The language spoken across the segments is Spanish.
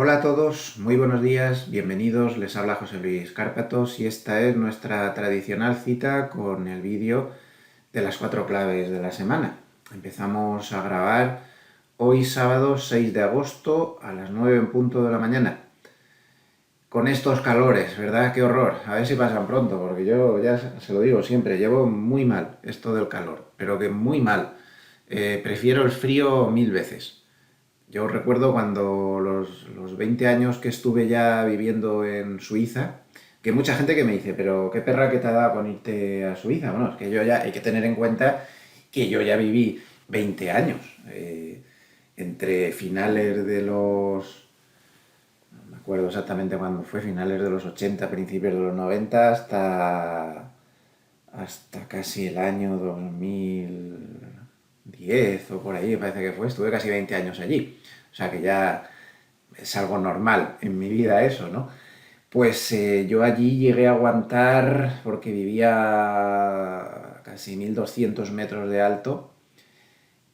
Hola a todos, muy buenos días, bienvenidos, les habla José Luis Cárpatos y esta es nuestra tradicional cita con el vídeo de las 4 claves de la semana. Empezamos a grabar hoy sábado 6 de agosto a las 9 en punto de la mañana. Con estos calores, ¿verdad? Qué horror. A ver si pasan pronto, porque yo ya se lo digo siempre, llevo muy mal esto del calor, pero que muy mal. Prefiero el frío mil veces. Yo recuerdo cuando los 20 años que estuve ya viviendo en Suiza, que mucha gente que me dice, pero qué perra que te ha dado con irte a Suiza. Bueno, es que yo ya hay que tener en cuenta que yo ya viví 20 años, entre finales de los, no me acuerdo exactamente cuándo fue, finales de los 80, principios de los 90, hasta casi el año 2010 o por ahí, parece que fue, estuve casi 20 años allí. O sea que ya es algo normal en mi vida eso, ¿no? Pues yo allí llegué a aguantar, porque vivía a casi 1200 metros de alto,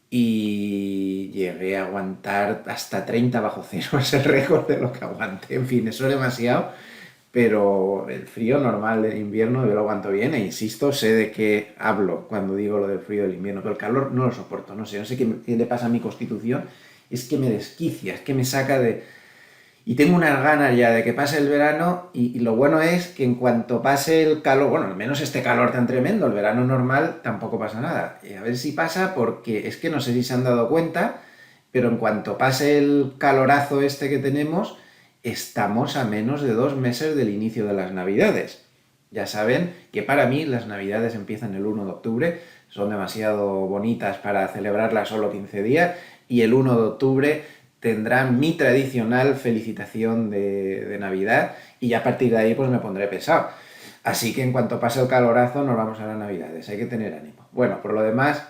y llegué a aguantar hasta 30 bajo cero, es el récord de lo que aguanté. En fin, eso es demasiado, pero el frío normal de invierno yo lo aguanto bien e insisto, sé de qué hablo cuando digo lo del frío del invierno, pero el calor no lo soporto, no sé qué le pasa a mi constitución, es que me desquicia, es que me saca de... Y tengo unas ganas ya de que pase el verano y lo bueno es que en cuanto pase el calor, bueno, al menos este calor tan tremendo, el verano normal tampoco pasa nada. Y a ver si pasa porque es que no sé si se han dado cuenta, pero en cuanto pase el calorazo este que tenemos, estamos a menos de 2 meses del inicio de las Navidades. Ya saben que para mí las Navidades empiezan el 1 de octubre, son demasiado bonitas para celebrarlas solo 15 días y el 1 de octubre tendrá mi tradicional felicitación de Navidad y ya a partir de ahí pues me pondré pesado. Así que en cuanto pase el calorazo nos vamos a las Navidades, hay que tener ánimo. Bueno, por lo demás,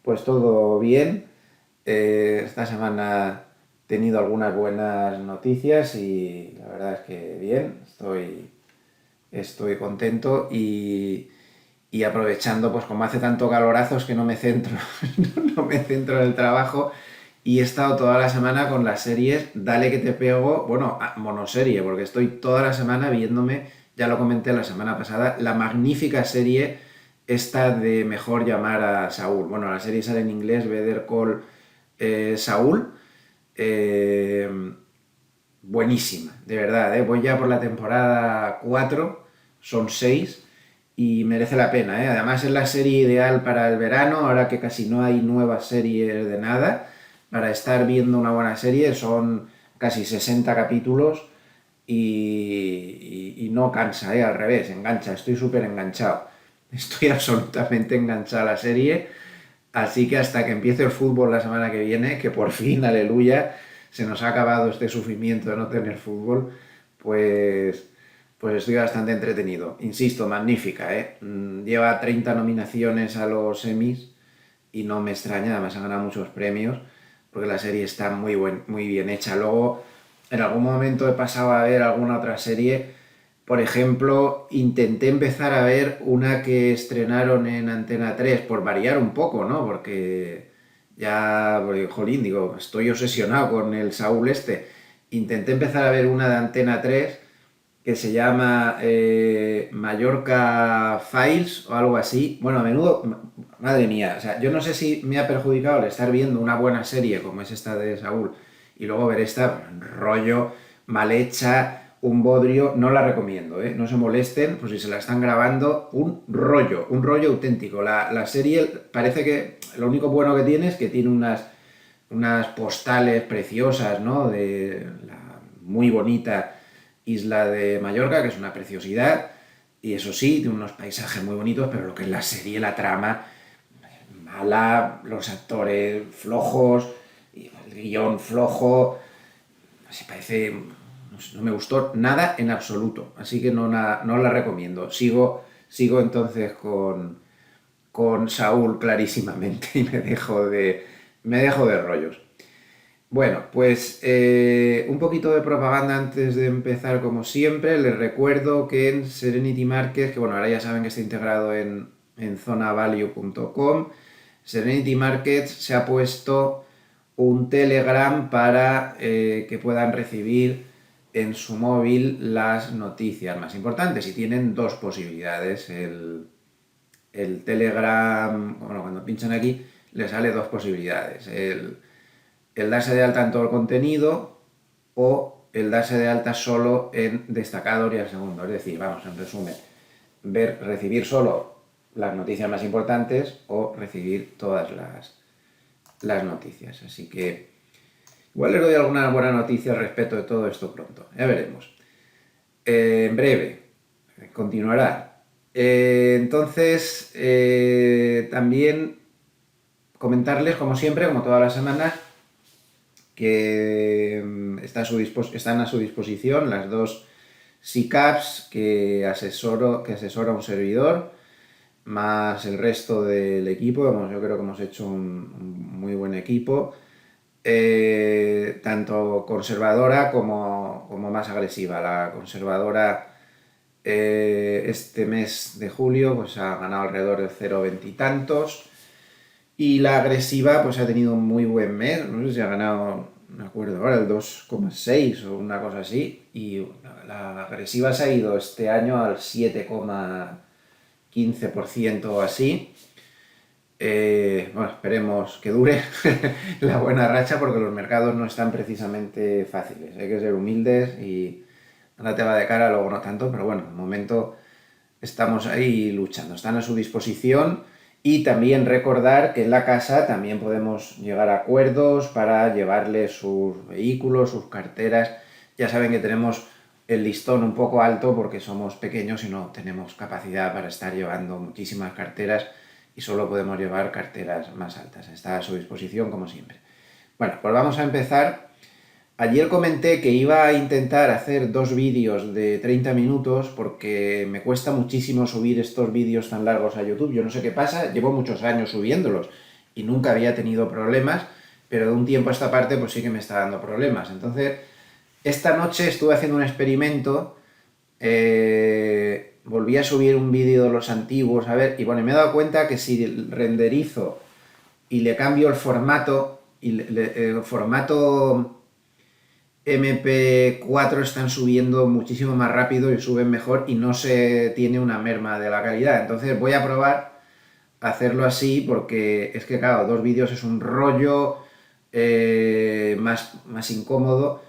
pues todo bien. Esta semana he tenido algunas buenas noticias y la verdad es que bien, estoy contento y aprovechando, pues como hace tanto calorazo es que no me centro, no me centro en el trabajo y he estado toda la semana con las series Dale que te pego, bueno, monoserie, porque estoy toda la semana viéndome, ya lo comenté la semana pasada, la magnífica serie esta de Mejor llamar a Saúl. Bueno, la serie sale en inglés, Better Call Saúl. Eh, Buenísima, de verdad, ¿eh? Voy ya por la temporada 4, son 6 y merece la pena, ¿eh? Además es la serie ideal para el verano, ahora que casi no hay nuevas series de nada, para estar viendo una buena serie, son casi 60 capítulos y no cansa, ¿eh? Al revés, engancha, estoy súper enganchado, estoy absolutamente enganchado a la serie. Así que hasta que empiece el fútbol la semana que viene, que por fin, aleluya, se nos ha acabado este sufrimiento de no tener fútbol, pues, pues estoy bastante entretenido. Insisto, magnífica, ¿eh? Lleva 30 nominaciones a los Emmys y no me extraña, además ha ganado muchos premios, porque la serie está muy bien hecha. Luego, en algún momento he pasado a ver alguna otra serie. Por ejemplo, intenté empezar a ver una que estrenaron en Antena 3 por variar un poco, ¿no? Porque ya, porque, jolín, digo, estoy obsesionado con el Saúl este. Intenté empezar a ver una de Antena 3 que se llama Mallorca Files o algo así. Bueno, a menudo, madre mía, o sea, yo no sé si me ha perjudicado el estar viendo una buena serie como es esta de Saúl y luego ver esta rollo mal hecha, un bodrio, no la recomiendo, ¿eh? No se molesten, pues si se la están grabando, un rollo auténtico. La serie parece que lo único bueno que tiene es que tiene unas postales preciosas, ¿no? De la muy bonita isla de Mallorca, que es una preciosidad, y eso sí, tiene unos paisajes muy bonitos, pero lo que es la serie, la trama, mala, los actores flojos, el guión flojo, se parece, no me gustó nada en absoluto, así que no la recomiendo. Sigo entonces con Saúl clarísimamente y me dejo de rollos. Bueno, pues un poquito de propaganda antes de empezar, como siempre. Les recuerdo que en Serenity Markets, que bueno, ahora ya saben que está integrado en zonavalue.com, Serenity Markets se ha puesto un Telegram para que puedan recibir en su móvil las noticias más importantes. Y tienen dos posibilidades. El Telegram, bueno, cuando pinchan aquí, le sale dos posibilidades. El darse de alta en todo el contenido o el darse de alta solo en destacados y al segundo. Es decir, vamos, en resumen, recibir solo las noticias más importantes o recibir todas las noticias. Así que igual les doy alguna buena noticia al respecto de todo esto pronto. Ya veremos. En breve, continuará. Entonces, también comentarles, como siempre, como todas las semanas, que están a su disposición las dos SICAPs que asesora un servidor, más el resto del equipo. Yo creo que hemos hecho un muy buen equipo, tanto conservadora como más agresiva. La conservadora este mes de julio pues ha ganado alrededor de 0,20 y tantos, y la agresiva pues ha tenido un muy buen mes. No sé si ha ganado, no me acuerdo ahora, el 2,6 o una cosa así, y la agresiva se ha ido este año al 7,15% o así. Bueno, esperemos que dure la buena racha, porque los mercados no están precisamente fáciles. Hay que ser humildes y ahora te va de cara, luego no tanto, pero bueno, de momento estamos ahí luchando, están a su disposición. Y también recordar que en la casa también podemos llegar a acuerdos para llevarles sus vehículos, sus carteras. Ya saben que tenemos el listón un poco alto porque somos pequeños y no tenemos capacidad para estar llevando muchísimas carteras, y solo podemos llevar carteras más altas. Está a su disposición como siempre. Bueno, pues vamos a empezar. Ayer comenté que iba a intentar hacer dos vídeos de 30 minutos porque me cuesta muchísimo subir estos vídeos tan largos a YouTube. Yo no sé qué pasa, llevo muchos años subiéndolos y nunca había tenido problemas, pero de un tiempo a esta parte pues sí que me está dando problemas. Entonces, esta noche estuve haciendo un experimento, volví a subir un vídeo de los antiguos, a ver, y bueno, me he dado cuenta que si renderizo y le cambio el formato, el formato MP4 están subiendo muchísimo más rápido y suben mejor y no se tiene una merma de la calidad. Entonces voy a probar a hacerlo así, porque es que claro, dos vídeos es un rollo más incómodo.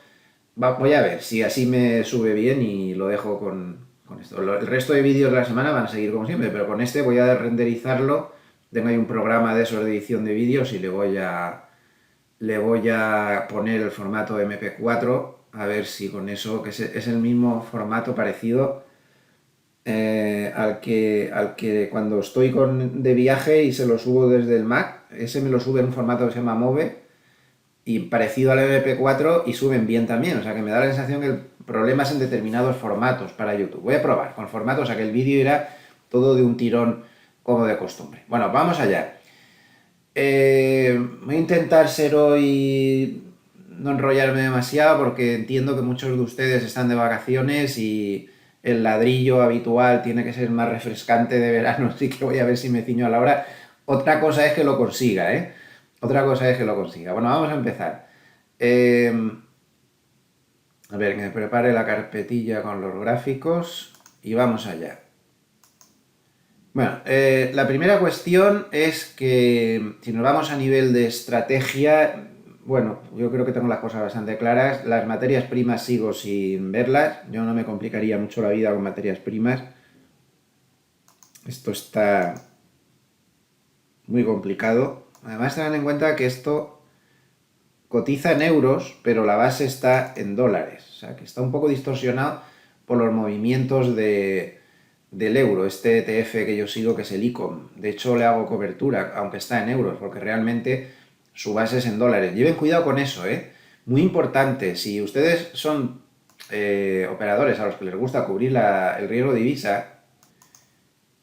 Voy a ver si así me sube bien y lo dejo con esto. El resto de vídeos de la semana van a seguir como siempre, pero con este voy a renderizarlo. Tengo ahí un programa de esos de edición de vídeos y le voy a poner el formato MP4, a ver si con eso, que es el mismo formato parecido al que cuando estoy de viaje y se lo subo desde el Mac. Ese me lo sube en un formato que se llama Move y parecido al MP4, y suben bien también. O sea que me da la sensación que el problema es en determinados formatos para YouTube. Voy a probar con formatos, o sea que el vídeo irá todo de un tirón como de costumbre. Bueno, vamos allá. Voy a intentar ser hoy, no enrollarme demasiado, porque entiendo que muchos de ustedes están de vacaciones y el ladrillo habitual tiene que ser más refrescante de verano, así que voy a ver si me ciño a la hora. Otra cosa es que lo consiga, ¿eh? Otra cosa es que lo consiga. Bueno, vamos a empezar. A ver, que me prepare la carpetilla con los gráficos y vamos allá. Bueno, la primera cuestión es que si nos vamos a nivel de estrategia, bueno, yo creo que tengo las cosas bastante claras. Las materias primas sigo sin verlas. Yo no me complicaría mucho la vida con materias primas. Esto está muy complicado. Además, tengan en cuenta que esto cotiza en euros, pero la base está en dólares. O sea, que está un poco distorsionado por los movimientos del euro, este ETF que yo sigo, que es el ICOM. De hecho, le hago cobertura, aunque está en euros, porque realmente su base es en dólares. Lleven cuidado con eso, ¿eh? Muy importante. Si ustedes son operadores a los que les gusta cubrir el riesgo de divisa,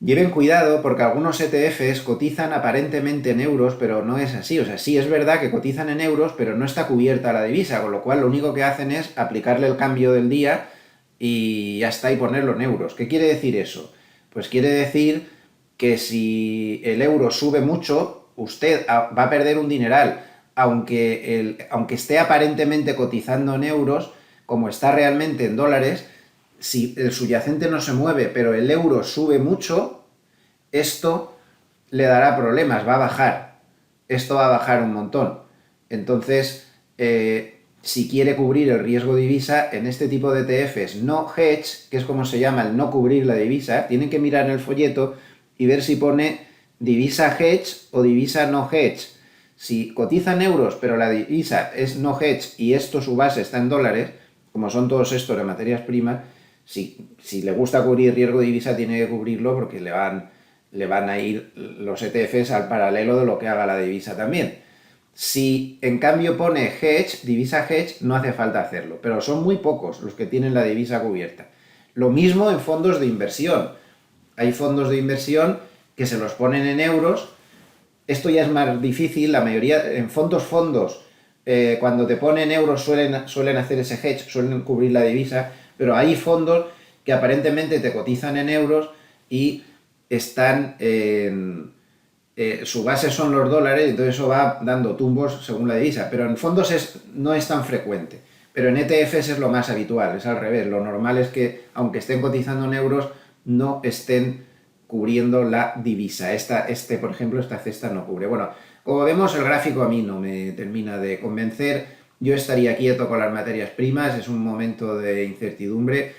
lleven cuidado, porque algunos ETFs cotizan aparentemente en euros, pero no es así. O sea, sí es verdad que cotizan en euros, pero no está cubierta la divisa, con lo cual lo único que hacen es aplicarle el cambio del día y ya está, y ponerlo en euros. ¿Qué quiere decir eso? Pues quiere decir que si el euro sube mucho, usted va a perder un dineral. aunque esté aparentemente cotizando en euros, como está realmente en dólares, si el subyacente no se mueve, pero el euro sube mucho, esto le dará problemas, va a bajar. Esto va a bajar un montón. Entonces, si quiere cubrir el riesgo divisa, en este tipo de ETFs no hedge, que es como se llama el no cubrir la divisa, tienen que mirar en el folleto y ver si pone divisa hedge o divisa no hedge. Si cotizan euros, pero la divisa es no hedge y esto su base está en dólares, como son todos estos de materias primas, si le gusta cubrir riesgo de divisa, tiene que cubrirlo porque le van a ir los ETFs al paralelo de lo que haga la divisa también. Si en cambio pone hedge, divisa hedge, no hace falta hacerlo, pero son muy pocos los que tienen la divisa cubierta. Lo mismo en fondos de inversión. Hay fondos de inversión que se los ponen en euros. Esto ya es más difícil, la mayoría, en fondos, cuando te ponen euros suelen hacer ese hedge, suelen cubrir la divisa, pero hay fondos que aparentemente te cotizan en euros y están su base son los dólares, entonces eso va dando tumbos según la divisa, pero en fondos no es tan frecuente. Pero en ETFs es lo más habitual, es al revés. Lo normal es que, aunque estén cotizando en euros, no estén cubriendo la divisa. Por ejemplo, esta cesta no cubre. Bueno, como vemos, el gráfico a mí no me termina de convencer. Yo estaría quieto con las materias primas, es un momento de incertidumbre.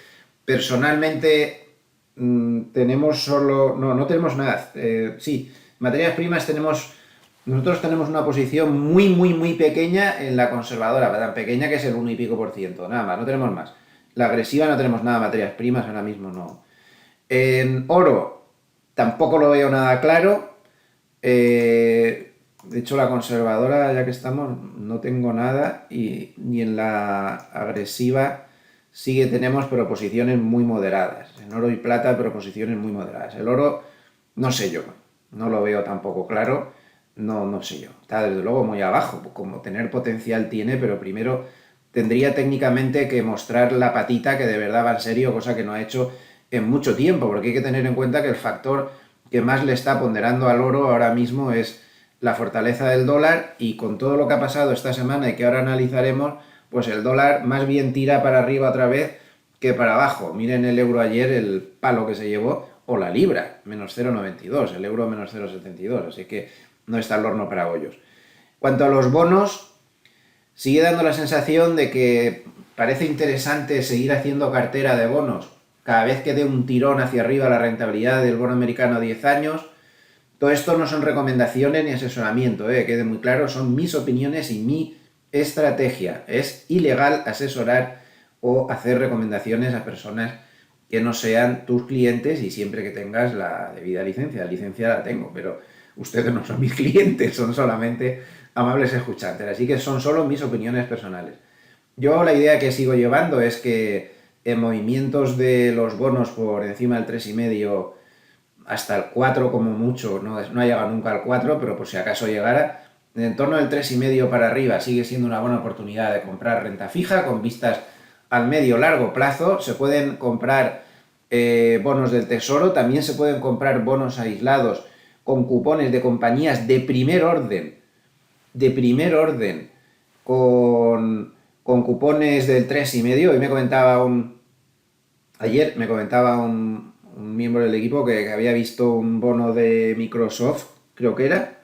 Personalmente, tenemos solo... No tenemos nada. Sí, materias primas nosotros tenemos una posición muy, muy, muy pequeña en la conservadora, tan pequeña que es el 1 y pico por ciento, nada más, no tenemos más. La agresiva no tenemos nada, materias primas ahora mismo no. En oro tampoco lo veo nada claro. De hecho, la conservadora, ya que estamos, no tengo nada y ni en la agresiva sí que tenemos, pero posiciones muy moderadas. En oro y plata, pero posiciones muy moderadas. El oro, no sé yo, no lo veo tampoco claro, no sé yo. Está desde luego muy abajo, como tener potencial tiene, pero primero tendría técnicamente que mostrar la patita que de verdad va en serio, cosa que no ha hecho en mucho tiempo, porque hay que tener en cuenta que el factor que más le está ponderando al oro ahora mismo es la fortaleza del dólar, y con todo lo que ha pasado esta semana y que ahora analizaremos, pues el dólar más bien tira para arriba otra vez que para abajo. Miren el euro ayer, el palo que se llevó, o la libra, menos 0,92, el euro menos 0,72, así que no está el horno para bollos. Cuanto a los bonos, sigue dando la sensación de que parece interesante seguir haciendo cartera de bonos cada vez que dé un tirón hacia arriba la rentabilidad del bono americano a 10 años. Todo esto no son recomendaciones ni asesoramiento, quede muy claro, son mis opiniones y mi estrategia. Es ilegal asesorar o hacer recomendaciones a personas que no sean tus clientes, y siempre que tengas la debida licencia. La licencia la tengo, pero ustedes no son mis clientes, son solamente amables escuchantes, así que son solo mis opiniones personales. Yo la idea que sigo llevando es que en movimientos de los bonos por encima del 3,5 hasta el 4 como mucho, no ha llegado nunca al 4, pero por si acaso llegara, en torno del 3,5 para arriba sigue siendo una buena oportunidad de comprar renta fija con vistas al medio largo plazo. Se pueden comprar bonos del tesoro, también se pueden comprar bonos aislados con cupones de compañías de primer orden, con cupones del 3,5. Ayer me comentaba un miembro del equipo que había visto un bono de Microsoft, creo que era,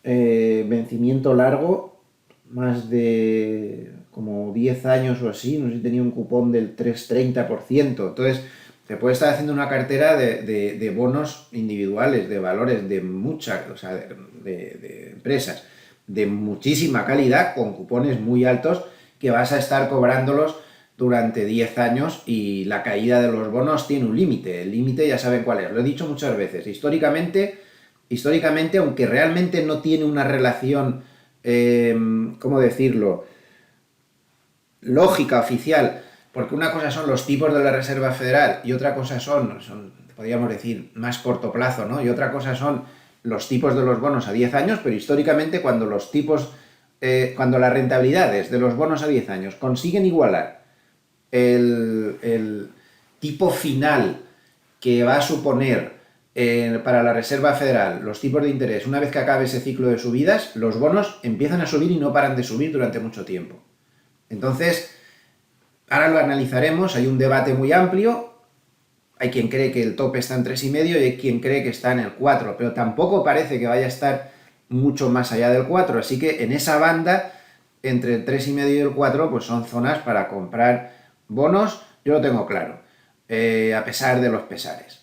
vencimiento largo, más de como 10 años o así, no sé si tenía un cupón del 3,30%. Entonces, te puede estar haciendo una cartera de bonos individuales, de valores de muchas, o sea, de empresas de muchísima calidad, con cupones muy altos, que vas a estar cobrándolos durante 10 años, y la caída de los bonos tiene un límite. El límite ya saben cuál es, lo he dicho muchas veces. Históricamente, aunque realmente no tiene una relación, ¿cómo decirlo?, lógica, oficial, porque una cosa son los tipos de la Reserva Federal y otra cosa son podríamos decir, más corto plazo, ¿no? Y otra cosa son los tipos de los bonos a 10 años, pero históricamente cuando cuando las rentabilidades de los bonos a 10 años consiguen igualar el tipo final que va a suponer para la Reserva Federal, los tipos de interés, una vez que acabe ese ciclo de subidas, los bonos empiezan a subir y no paran de subir durante mucho tiempo. Entonces, ahora lo analizaremos, hay un debate muy amplio, hay quien cree que el tope está en 3,5 y hay quien cree que está en el 4, pero tampoco parece que vaya a estar mucho más allá del 4, así que en esa banda, entre el 3,5 y el 4, pues son zonas para comprar bonos, yo lo tengo claro, a pesar de los pesares.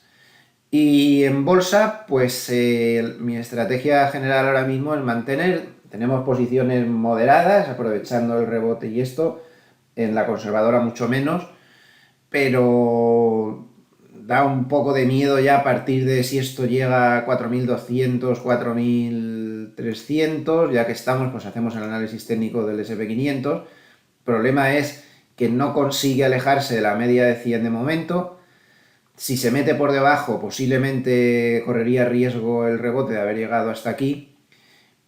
Y en bolsa, pues mi estrategia general ahora mismo es tenemos posiciones moderadas, aprovechando el rebote y esto, en la conservadora mucho menos, pero da un poco de miedo ya a partir de si esto llega a 4.200, 4.300, ya que estamos, pues hacemos el análisis técnico del SP500. El problema es que no consigue alejarse de la media de 100 de momento. Si se mete por debajo, posiblemente correría riesgo el rebote de haber llegado hasta aquí,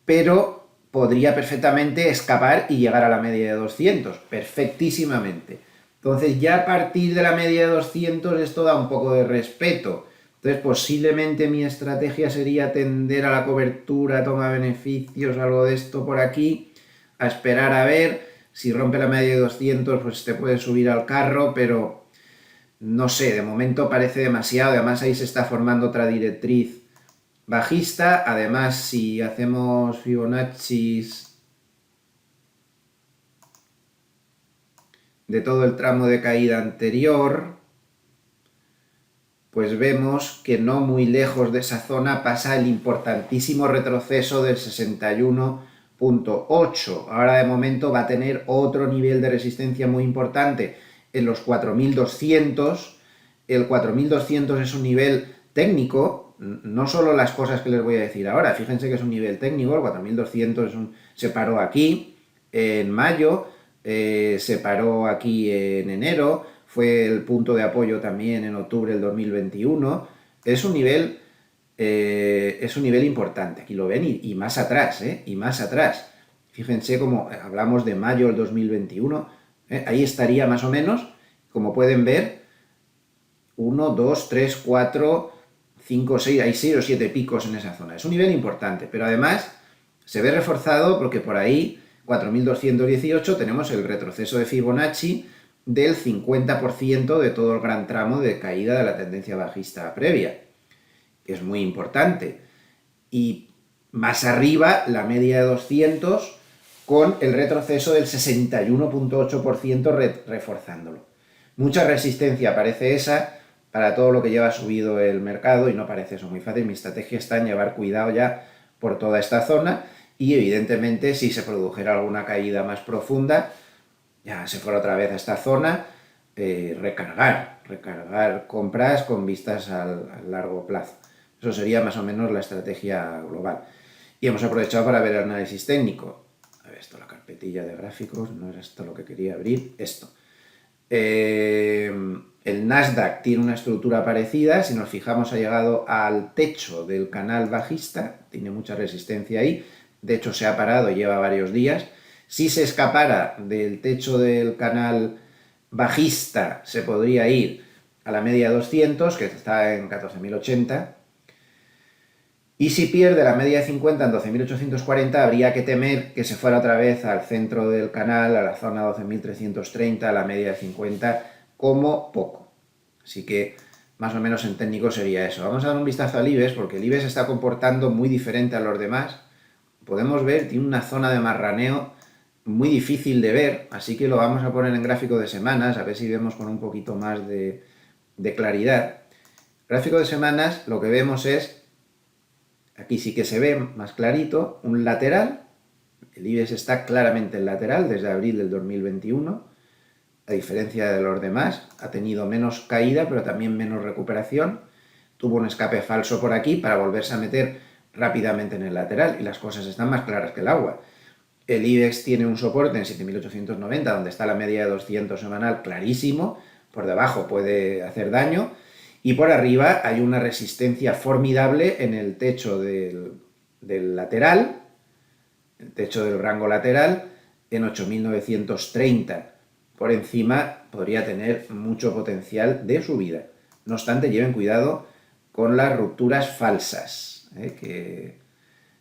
pero podría perfectamente escapar y llegar a la media de 200, perfectísimamente. Entonces ya a partir de la media de 200 esto da un poco de respeto. Entonces posiblemente mi estrategia sería tender a la cobertura, toma beneficios, algo de esto por aquí, a esperar a ver. Si rompe la media de 200 pues te puedes subir al carro, pero no sé, de momento parece demasiado. Además ahí se está formando otra directriz bajista. Además, si hacemos Fibonacci de todo el tramo de caída anterior, pues vemos que no muy lejos de esa zona pasa el importantísimo retroceso del 61,8. Ahora de momento va a tener otro nivel de resistencia muy importante en los 4.200. El 4.200 es un nivel técnico, no solo las cosas que les voy a decir ahora, fíjense que es un nivel técnico, el 4.200 se paró aquí en mayo, se paró aquí en enero, fue el punto de apoyo también en octubre del 2021, es un nivel importante, aquí lo ven, y más atrás, y más atrás. Fíjense como hablamos de mayo del 2021, ahí estaría más o menos, como pueden ver, 1, 2, 3, 4, 5, 6, hay 6 o 7 picos en esa zona. Es un nivel importante, pero además se ve reforzado porque por ahí, 4.218, tenemos el retroceso de Fibonacci del 50% de todo el gran tramo de caída de la tendencia bajista previa, que es muy importante. Y más arriba, la media de 200 con el retroceso del 61,8% reforzándolo. Mucha resistencia parece esa para todo lo que lleva subido el mercado y no parece eso muy fácil. Mi estrategia está en llevar cuidado ya por toda esta zona y evidentemente si se produjera alguna caída más profunda, ya se fuera otra vez a esta zona, recargar compras con vistas al largo plazo. Eso sería más o menos la estrategia global. Y hemos aprovechado para ver el análisis técnico. A ver, esto, la carpetilla de gráficos, no era esto lo que quería abrir, esto. El Nasdaq tiene una estructura parecida, si nos fijamos ha llegado al techo del canal bajista, tiene mucha resistencia ahí, de hecho se ha parado, lleva varios días. Si se escapara del techo del canal bajista se podría ir a la media 200, que está en 14.080, y si pierde la media de 50 en 12.840, habría que temer que se fuera otra vez al centro del canal, a la zona 12.330, a la media de 50, como poco. Así que más o menos en técnico sería eso. Vamos a dar un vistazo al IBEX, porque el IBEX se está comportando muy diferente a los demás. Podemos ver, tiene una zona de marraneo muy difícil de ver, así que lo vamos a poner en gráfico de semanas, a ver si vemos con un poquito más de claridad. Gráfico de semanas, lo que vemos es, aquí sí que se ve más clarito, un lateral. El IBEX está claramente en lateral desde abril del 2021, a diferencia de los demás. Ha tenido menos caída, pero también menos recuperación. Tuvo un escape falso por aquí para volverse a meter rápidamente en el lateral y las cosas están más claras que el agua. El IBEX tiene un soporte en 7.890, donde está la media de 200 semanal clarísimo. Por debajo puede hacer daño. Y por arriba hay una resistencia formidable en el techo del lateral, el techo del rango lateral, en 8.930. Por encima podría tener mucho potencial de subida. No obstante, lleven cuidado con las rupturas falsas, que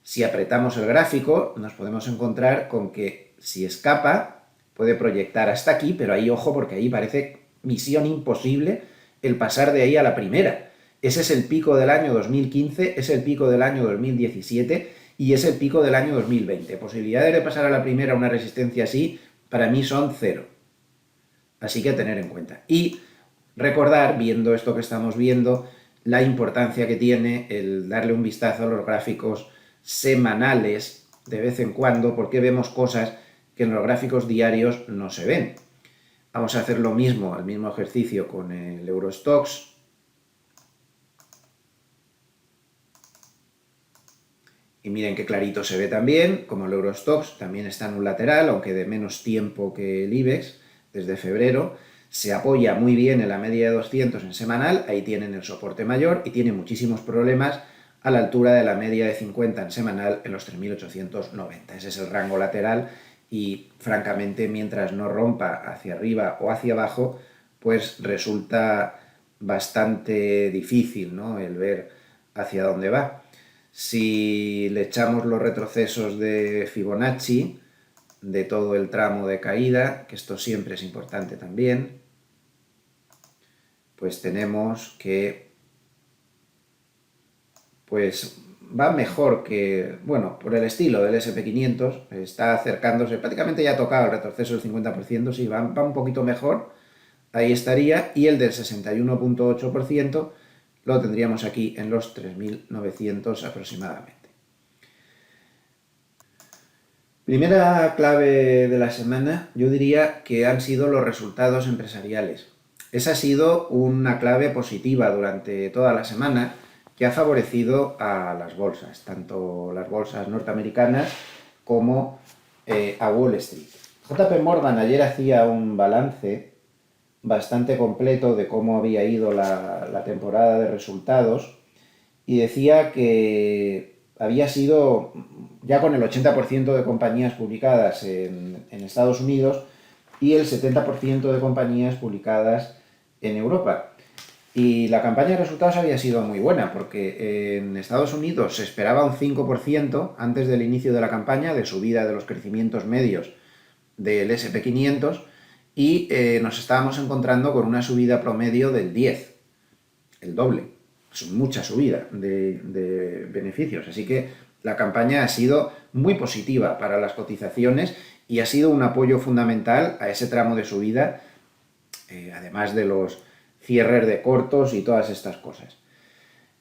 si apretamos el gráfico nos podemos encontrar con que si escapa puede proyectar hasta aquí, pero ahí ojo porque ahí parece misión imposible el pasar de ahí a la primera. Ese es el pico del año 2015, es el pico del año 2017 y es el pico del año 2020. Posibilidades de pasar a la primera una resistencia así, para mí son cero. Así que a tener en cuenta. Y recordar, viendo esto que estamos viendo, la importancia que tiene el darle un vistazo a los gráficos semanales de vez en cuando, porque vemos cosas que en los gráficos diarios no se ven. Vamos a hacer lo mismo, el mismo ejercicio con el Eurostoxx. Y miren qué clarito se ve también, como el Eurostoxx también está en un lateral, aunque de menos tiempo que el IBEX, desde febrero. Se apoya muy bien en la media de 200 en semanal, ahí tienen el soporte mayor y tiene muchísimos problemas a la altura de la media de 50 en semanal en los 3.890. Ese es el rango lateral y francamente mientras no rompa hacia arriba o hacia abajo, pues resulta bastante difícil, ¿no?, el ver hacia dónde va. Si le echamos los retrocesos de Fibonacci, de todo el tramo de caída, que esto siempre es importante también, pues tenemos que pues va mejor que, bueno, por el estilo del SP500, está acercándose, prácticamente ya ha tocado el retroceso del 50%, sí, va un poquito mejor, ahí estaría, y el del 61,8% lo tendríamos aquí en los 3.900 aproximadamente. Primera clave de la semana, yo diría que han sido los resultados empresariales. Esa ha sido una clave positiva durante toda la semana que ha favorecido a las bolsas, tanto las bolsas norteamericanas como a Wall Street. JP Morgan ayer hacía un balance bastante completo de cómo había ido la temporada de resultados y decía que había sido ya con el 80% de compañías publicadas en Estados Unidos y el 70% de compañías publicadas en Europa. Y la campaña de resultados había sido muy buena, porque en Estados Unidos se esperaba un 5% antes del inicio de la campaña de subida de los crecimientos medios del SP500 y nos estábamos encontrando con una subida promedio del 10%, el doble. Es mucha subida de beneficios, así que la campaña ha sido muy positiva para las cotizaciones y ha sido un apoyo fundamental a ese tramo de subida, además de los cierres de cortos y todas estas cosas.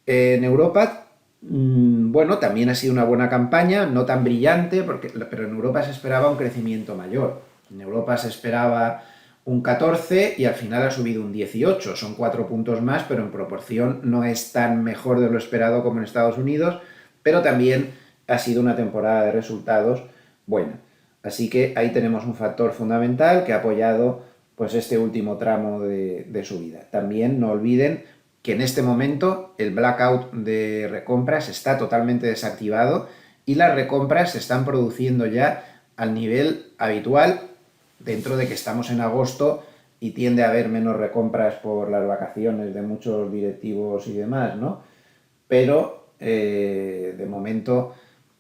En Europa, bueno, también ha sido una buena campaña, no tan brillante, pero en Europa se esperaba un crecimiento mayor. En Europa se esperaba un 14 y al final ha subido un 18. Son 4 puntos más, pero en proporción no es tan mejor de lo esperado como en Estados Unidos, pero también ha sido una temporada de resultados buena. Así que ahí tenemos un factor fundamental que ha apoyado pues este último tramo de subida. También no olviden que en este momento el blackout de recompras está totalmente desactivado y las recompras se están produciendo ya al nivel habitual dentro de que estamos en agosto y tiende a haber menos recompras por las vacaciones de muchos directivos y demás, ¿no? Pero de momento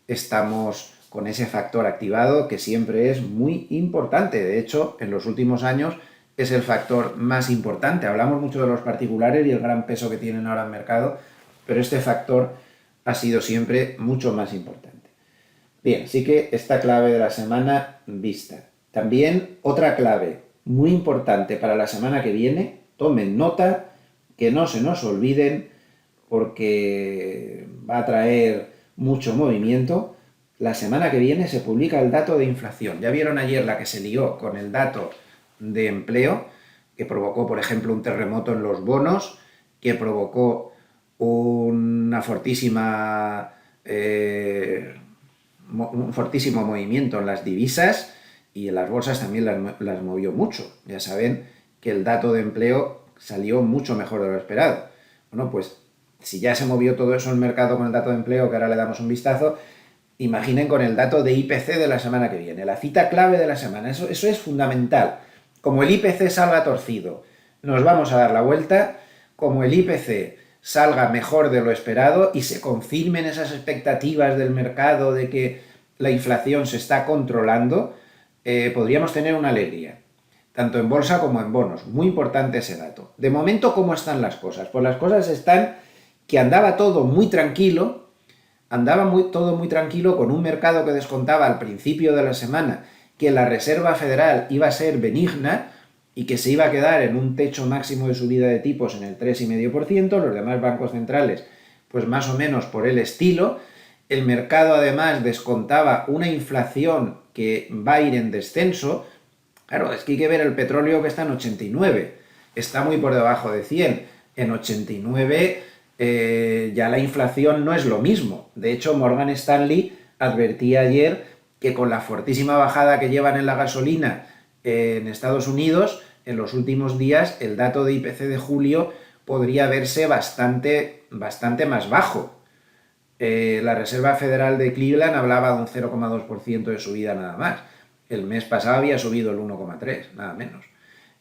estamos con ese factor activado que siempre es muy importante. De hecho, en los últimos años es el factor más importante. Hablamos mucho de los particulares y el gran peso que tienen ahora en el mercado, pero este factor ha sido siempre mucho más importante. Bien, así que esta clave de la semana vista. También otra clave muy importante para la semana que viene, tomen nota, que no se nos olviden, porque va a traer mucho movimiento. La semana que viene se publica el dato de inflación. Ya vieron ayer la que se lió con el dato de empleo, que provocó, por ejemplo, un terremoto en los bonos, que provocó un fortísimo movimiento en las divisas y en las bolsas también las movió mucho. Ya saben que el dato de empleo salió mucho mejor de lo esperado. Bueno, pues si ya se movió todo eso en el mercado con el dato de empleo, que ahora le damos un vistazo, imaginen con el dato de IPC de la semana que viene, la cita clave de la semana. Eso es fundamental. Como el IPC salga torcido, nos vamos a dar la vuelta. Como el IPC salga mejor de lo esperado y se confirmen esas expectativas del mercado de que la inflación se está controlando, podríamos tener una alegría, tanto en bolsa como en bonos. Muy importante ese dato. De momento, ¿cómo están las cosas? Pues las cosas están que andaba todo muy tranquilo, todo muy tranquilo, con un mercado que descontaba al principio de la semana que la Reserva Federal iba a ser benigna y que se iba a quedar en un techo máximo de subida de tipos en el 3,5%, los demás bancos centrales pues más o menos por el estilo. El mercado además descontaba una inflación que va a ir en descenso. Claro, es que hay que ver el petróleo que está en 89, está muy por debajo de 100. En 89 ya la inflación no es lo mismo. De hecho, Morgan Stanley advertía ayer que con la fortísima bajada que llevan en la gasolina en Estados Unidos, en los últimos días el dato de IPC de julio podría verse bastante más bajo. La Reserva Federal de Cleveland hablaba de un 0,2% de subida nada más. El mes pasado había subido el 1,3%, nada menos.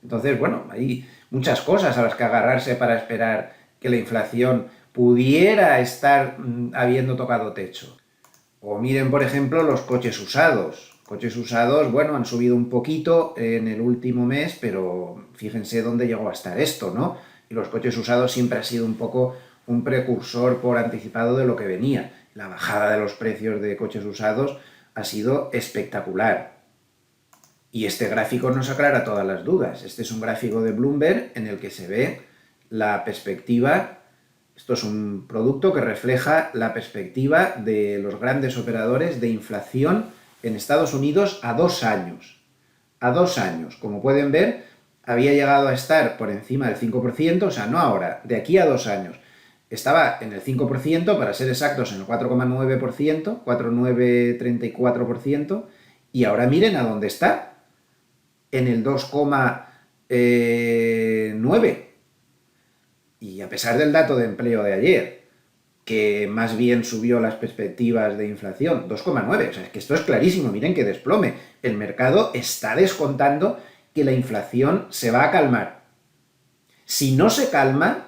Entonces, bueno, hay muchas cosas a las que agarrarse para esperar que la inflación pudiera estar habiendo tocado techo. O miren, por ejemplo, los coches usados. Coches usados, bueno, han subido un poquito en el último mes, pero fíjense dónde llegó a estar esto, ¿no? Y los coches usados siempre ha sido un poco un precursor por anticipado de lo que venía. La bajada de los precios de coches usados ha sido espectacular. Y este gráfico nos aclara todas las dudas. Este es un gráfico de Bloomberg en el que se ve la perspectiva. Esto es un producto que refleja la perspectiva de los grandes operadores de inflación en Estados Unidos a 2 años. A 2 años. Como pueden ver, había llegado a estar por encima del 5%, o sea, no ahora, de aquí a 2 años. Estaba en el 5%, para ser exactos, en el 4,9%, 4,934%, y ahora miren a dónde está, en el 2,9%. Y a pesar del dato de empleo de ayer, que más bien subió las perspectivas de inflación, 2,9%. O sea, es que esto es clarísimo, miren que desplome. El mercado está descontando que la inflación se va a calmar. Si no se calma,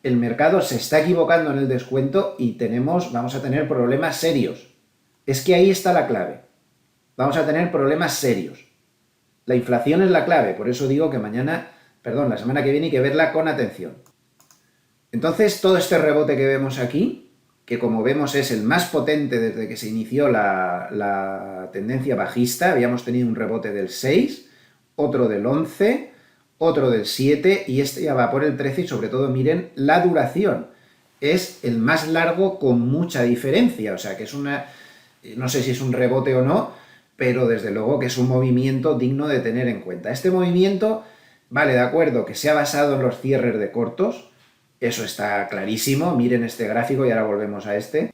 el mercado se está equivocando en el descuento y vamos a tener problemas serios. Es que ahí está la clave. Vamos a tener problemas serios. La inflación es la clave, por eso digo que la semana que viene hay que verla con atención. Entonces, todo este rebote que vemos aquí, que como vemos es el más potente desde que se inició la tendencia bajista, habíamos tenido un rebote del 6, otro del 11, otro del 7 y este ya va por el 13 y sobre todo miren la duración. Es el más largo con mucha diferencia, o sea que es no sé si es un rebote o no, pero desde luego que es un movimiento digno de tener en cuenta. Este movimiento, vale, de acuerdo, que se ha basado en los cierres de cortos, eso está clarísimo, miren este gráfico y ahora volvemos a este.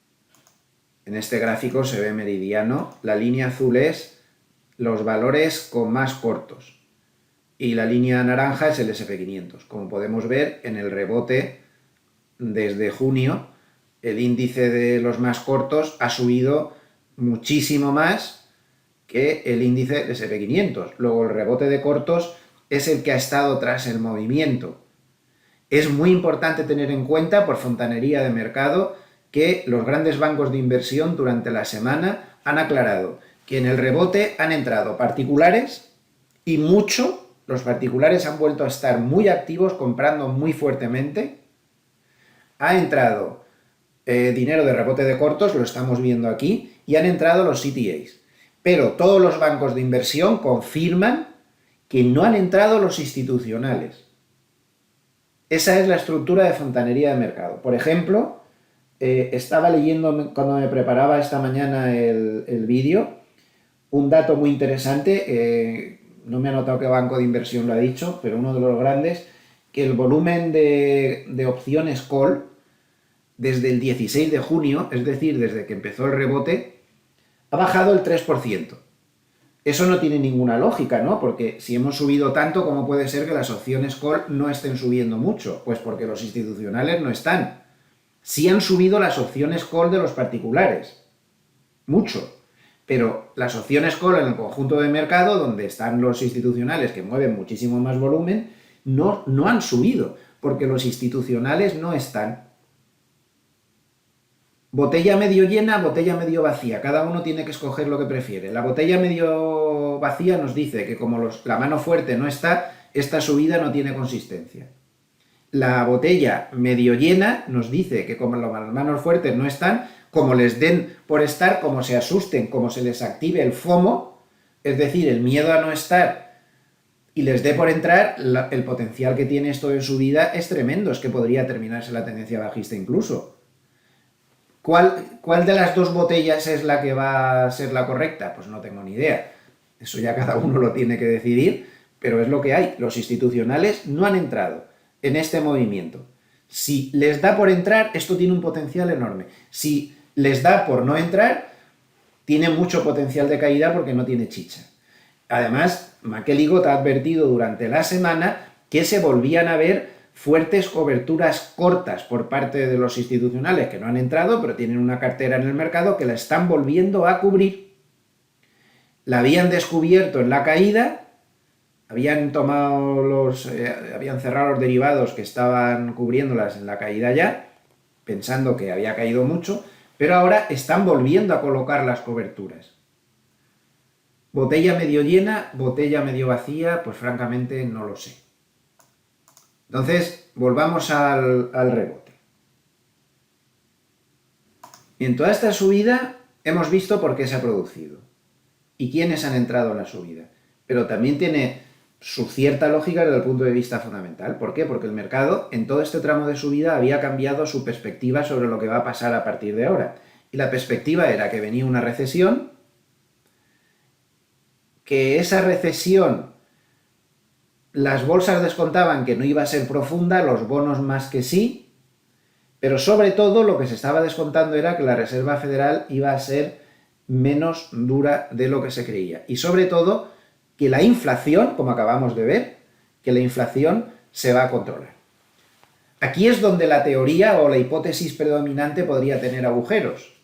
En este gráfico se ve meridiano, la línea azul es los valores con más cortos y la línea naranja es el SP500. Como podemos ver en el rebote desde junio, el índice de los más cortos ha subido muchísimo más que el índice del SP500. Luego el rebote de cortos es el que ha estado tras el movimiento. Es muy importante tener en cuenta, por fontanería de mercado, que los grandes bancos de inversión durante la semana han aclarado que en el rebote han entrado particulares y los particulares han vuelto a estar muy activos comprando muy fuertemente. Ha entrado dinero de rebote de cortos, lo estamos viendo aquí, y han entrado los CTAs. Pero todos los bancos de inversión confirman que no han entrado los institucionales. Esa es la estructura de fontanería de mercado. Por ejemplo, estaba leyendo cuando me preparaba esta mañana el vídeo, un dato muy interesante, no me ha notado qué banco de inversión lo ha dicho, pero uno de los grandes, que el volumen de opciones call desde el 16 de junio, es decir, desde que empezó el rebote, ha bajado el 3%. Eso no tiene ninguna lógica, ¿no? Porque si hemos subido tanto, ¿cómo puede ser que las opciones call no estén subiendo mucho? Pues porque los institucionales no están. Sí han subido las opciones call de los particulares, mucho. Pero las opciones call en el conjunto de mercado, donde están los institucionales que mueven muchísimo más volumen, no han subido. porque los institucionales no están. Botella medio llena, botella medio vacía. Cada uno tiene que escoger lo que prefiere. La botella medio vacía nos dice que como la mano fuerte no está, esta subida no tiene consistencia. La botella medio llena nos dice que como las manos fuertes no están, como les den por estar, como se asusten, como se les active el FOMO, es decir, el miedo a no estar, y les dé por entrar, el potencial que tiene esto en su vida es tremendo, es que podría terminarse la tendencia bajista incluso. ¿Cuál de las dos botellas es la que va a ser la correcta? Pues no tengo ni idea. Eso ya cada uno lo tiene que decidir, pero es lo que hay. Los institucionales no han entrado en este movimiento. Si les da por entrar, esto tiene un potencial enorme. Si les da por no entrar, tiene mucho potencial de caída porque no tiene chicha. Además, McElligott ha advertido durante la semana que se volvían a ver fuertes coberturas cortas por parte de los institucionales que no han entrado, pero tienen una cartera en el mercado que la están volviendo a cubrir. La habían descubierto en la caída, habían cerrado los derivados que estaban cubriéndolas en la caída ya, pensando que había caído mucho, pero ahora están volviendo a colocar las coberturas. Botella medio llena, botella medio vacía, pues francamente no lo sé. Entonces, volvamos al rebote. Y en toda esta subida hemos visto por qué se ha producido y quiénes han entrado en la subida. Pero también tiene su cierta lógica desde el punto de vista fundamental. ¿Por qué? Porque el mercado en todo este tramo de subida había cambiado su perspectiva sobre lo que va a pasar a partir de ahora. Y la perspectiva era que venía una recesión, que esa recesión las bolsas descontaban que no iba a ser profunda, los bonos más que sí, pero sobre todo lo que se estaba descontando era que la Reserva Federal iba a ser menos dura de lo que se creía. Y sobre todo que la inflación, como acabamos de ver, que la inflación se va a controlar. Aquí es donde la teoría o la hipótesis predominante podría tener agujeros.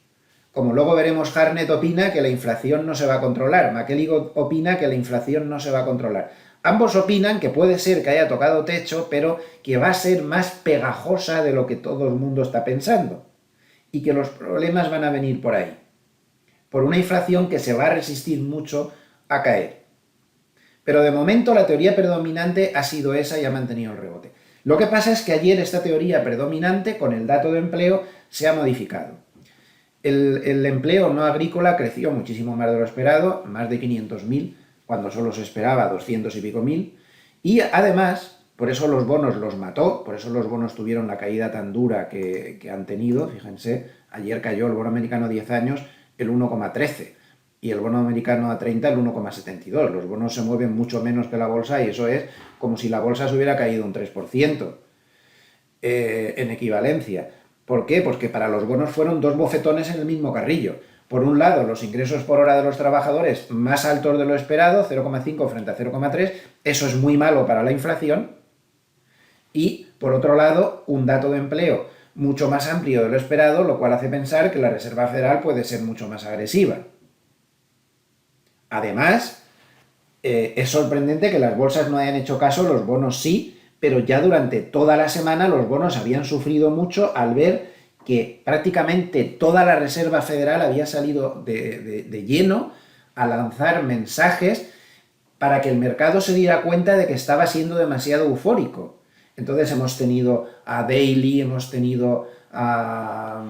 Como luego veremos, Hartnett opina que la inflación no se va a controlar, McElligott opina que la inflación no se va a controlar. Ambos opinan que puede ser que haya tocado techo, pero que va a ser más pegajosa de lo que todo el mundo está pensando. Y que los problemas van a venir por ahí. Por una inflación que se va a resistir mucho a caer. Pero de momento la teoría predominante ha sido esa y ha mantenido el rebote. Lo que pasa es que ayer esta teoría predominante, con el dato de empleo, se ha modificado. El empleo no agrícola creció muchísimo más de lo esperado, más de 500.000, cuando solo se esperaba 200 y pico mil, y además, por eso los bonos los mató, por eso los bonos tuvieron la caída tan dura que han tenido. Fíjense, ayer cayó el bono americano a 10 años el 1,13 y el bono americano a 30 el 1,72. Los bonos se mueven mucho menos que la bolsa y eso es como si la bolsa se hubiera caído un 3% en equivalencia. ¿Por qué? Porque para los bonos fueron dos bofetones en el mismo carrillo. Por un lado, los ingresos por hora de los trabajadores más altos de lo esperado, 0,5 frente a 0,3, eso es muy malo para la inflación. Y, por otro lado, un dato de empleo mucho más amplio de lo esperado, lo cual hace pensar que la Reserva Federal puede ser mucho más agresiva. Además, es sorprendente que las bolsas no hayan hecho caso, los bonos sí, pero ya durante toda la semana los bonos habían sufrido mucho al ver que prácticamente toda la Reserva Federal había salido de lleno a lanzar mensajes para que el mercado se diera cuenta de que estaba siendo demasiado eufórico. Entonces hemos tenido a Daly, hemos tenido a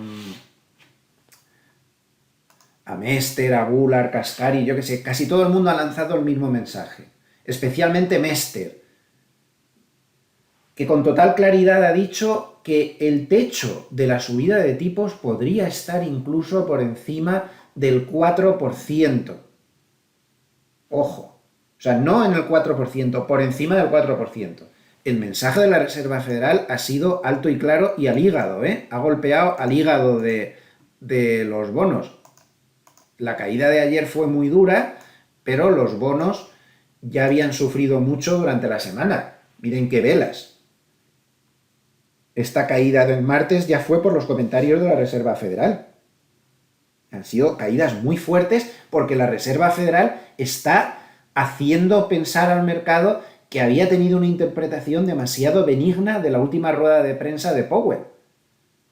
Mester, a Bullard, Cascari, yo que sé, casi todo el mundo ha lanzado el mismo mensaje, especialmente Mester, que con total claridad ha dicho que el techo de la subida de tipos podría estar incluso por encima del 4%. Ojo, o sea, no en el 4%, por encima del 4%. El mensaje de la Reserva Federal ha sido alto y claro y al hígado, ha golpeado al hígado de los bonos. La caída de ayer fue muy dura, pero los bonos ya habían sufrido mucho durante la semana. Miren qué velas. Esta caída del martes ya fue por los comentarios de la Reserva Federal. Han sido caídas muy fuertes porque la Reserva Federal está haciendo pensar al mercado que había tenido una interpretación demasiado benigna de la última rueda de prensa de Powell,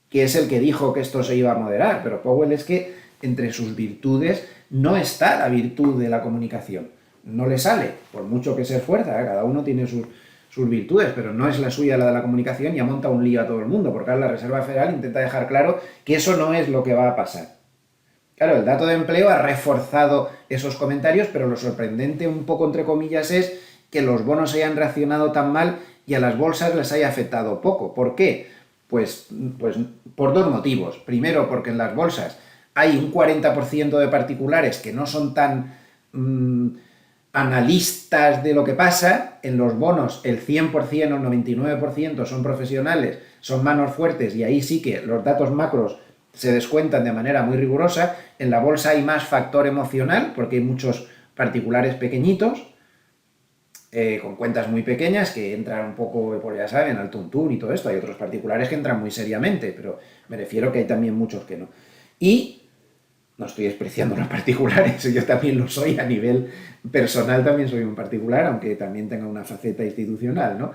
que es el que dijo que esto se iba a moderar, pero Powell es que entre sus virtudes no está la virtud de la comunicación, no le sale, por mucho que se esfuerza, cada uno tiene sus virtudes, pero no es la suya la de la comunicación y ha montado un lío a todo el mundo, porque ahora la Reserva Federal intenta dejar claro que eso no es lo que va a pasar. Claro, el dato de empleo ha reforzado esos comentarios, pero lo sorprendente, un poco entre comillas, es que los bonos hayan reaccionado tan mal y a las bolsas les haya afectado poco. ¿Por qué? Pues por dos motivos. Primero, porque en las bolsas hay un 40% de particulares que no son tan analistas de lo que pasa. En los bonos el 100% o el 99% son profesionales, son manos fuertes y ahí sí que los datos macros se descuentan de manera muy rigurosa. En la bolsa hay más factor emocional porque hay muchos particulares pequeñitos, con cuentas muy pequeñas que entran un poco, pues ya saben, al tuntún y todo esto. Hay otros particulares que entran muy seriamente, pero me refiero que hay también muchos que no. Y no estoy despreciando a los particulares, yo también lo soy a nivel personal, también soy un particular, aunque también tenga una faceta institucional, ¿no?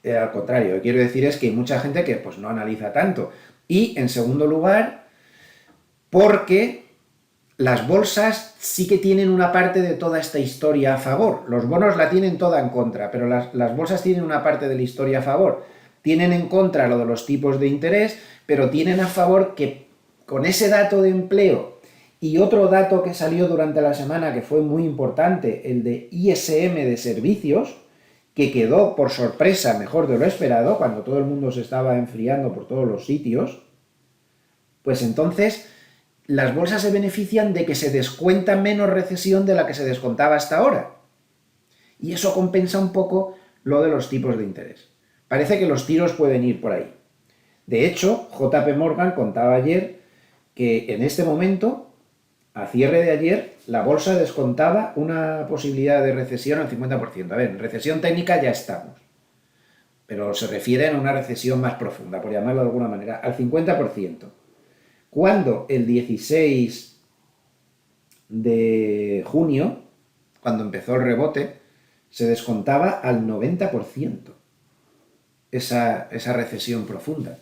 Al contrario, lo que quiero decir es que hay mucha gente que pues no analiza tanto. Y en segundo lugar, porque las bolsas sí que tienen una parte de toda esta historia a favor. Los bonos la tienen toda en contra, pero las bolsas tienen una parte de la historia a favor. Tienen en contra lo de los tipos de interés, pero tienen a favor que con ese dato de empleo y otro dato que salió durante la semana que fue muy importante, el de ISM de servicios, que quedó por sorpresa mejor de lo esperado, cuando todo el mundo se estaba enfriando por todos los sitios, pues entonces las bolsas se benefician de que se descuenta menos recesión de la que se descontaba hasta ahora. Y eso compensa un poco lo de los tipos de interés. Parece que los tiros pueden ir por ahí. De hecho, JP Morgan contaba ayer que en este momento, a cierre de ayer, la bolsa descontaba una posibilidad de recesión al 50%. A ver, en recesión técnica ya estamos, pero se refiere a una recesión más profunda, por llamarlo de alguna manera, al 50%. Cuando el 16 de junio, cuando empezó el rebote, se descontaba al 90% esa recesión profunda.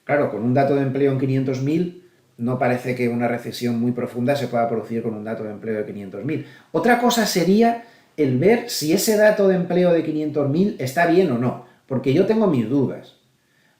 Claro, con un dato de empleo en 500.000, no parece que una recesión muy profunda se pueda producir con un dato de empleo de 500.000. Otra cosa sería el ver si ese dato de empleo de 500.000 está bien o no, porque yo tengo mis dudas.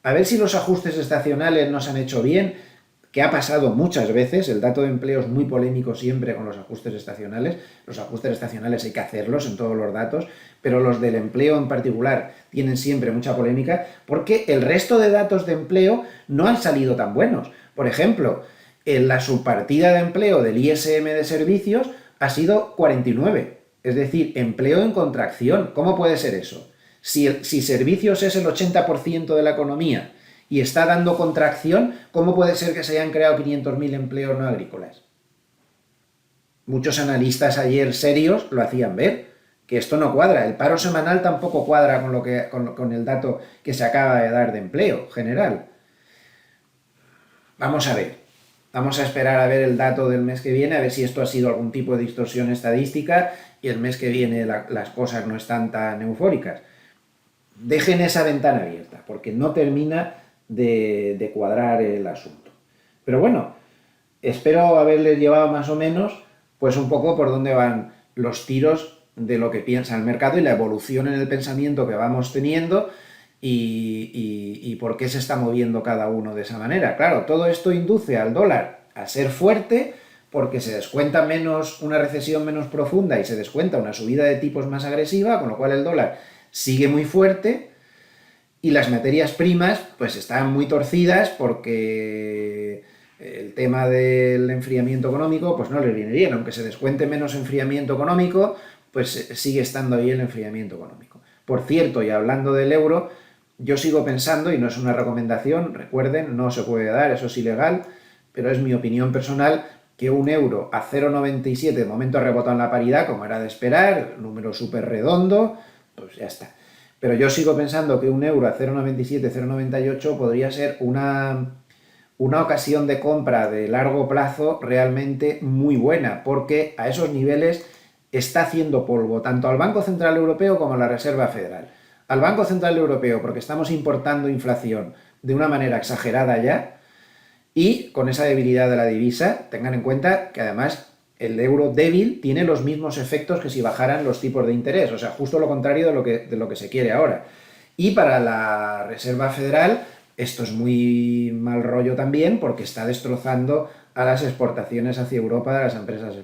A ver si los ajustes estacionales nos han hecho bien, que ha pasado muchas veces. El dato de empleo es muy polémico siempre con los ajustes estacionales. Los ajustes estacionales hay que hacerlos en todos los datos, pero los del empleo en particular tienen siempre mucha polémica porque el resto de datos de empleo no han salido tan buenos. Por ejemplo, en la subpartida de empleo del ISM de servicios ha sido 49, es decir, empleo en contracción. ¿Cómo puede ser eso? Si servicios es el 80% de la economía y está dando contracción, ¿cómo puede ser que se hayan creado 500.000 empleos no agrícolas? Muchos analistas ayer serios lo hacían ver, que esto no cuadra. El paro semanal tampoco cuadra con el dato que se acaba de dar de empleo general. Vamos a ver. Vamos a esperar a ver el dato del mes que viene, a ver si esto ha sido algún tipo de distorsión estadística y el mes que viene las cosas no están tan eufóricas. Dejen esa ventana abierta, porque no termina de cuadrar el asunto. Pero bueno, espero haberles llevado más o menos pues un poco por dónde van los tiros de lo que piensa el mercado y la evolución en el pensamiento que vamos teniendo y por qué se está moviendo cada uno de esa manera. Claro, todo esto induce al dólar a ser fuerte porque se descuenta menos una recesión menos profunda y se descuenta una subida de tipos más agresiva, con lo cual el dólar sigue muy fuerte. Y las materias primas pues están muy torcidas porque el tema del enfriamiento económico pues no les viene bien. Aunque se descuente menos enfriamiento económico, pues sigue estando ahí el enfriamiento económico. Por cierto, y hablando del euro, yo sigo pensando, y no es una recomendación, recuerden, no se puede dar, eso es ilegal, pero es mi opinión personal, que un euro a 0,97, de momento ha rebotado en la paridad, como era de esperar, número súper redondo, pues ya está. Pero yo sigo pensando que un euro a 0,97, 0,98 podría ser una ocasión de compra de largo plazo realmente muy buena, porque a esos niveles está haciendo polvo tanto al Banco Central Europeo como a la Reserva Federal. Al Banco Central Europeo porque estamos importando inflación de una manera exagerada ya, y con esa debilidad de la divisa, tengan en cuenta que además el euro débil tiene los mismos efectos que si bajaran los tipos de interés, o sea, justo lo contrario de lo que se quiere ahora. Y para la Reserva Federal esto es muy mal rollo también porque está destrozando a las exportaciones hacia Europa de las empresas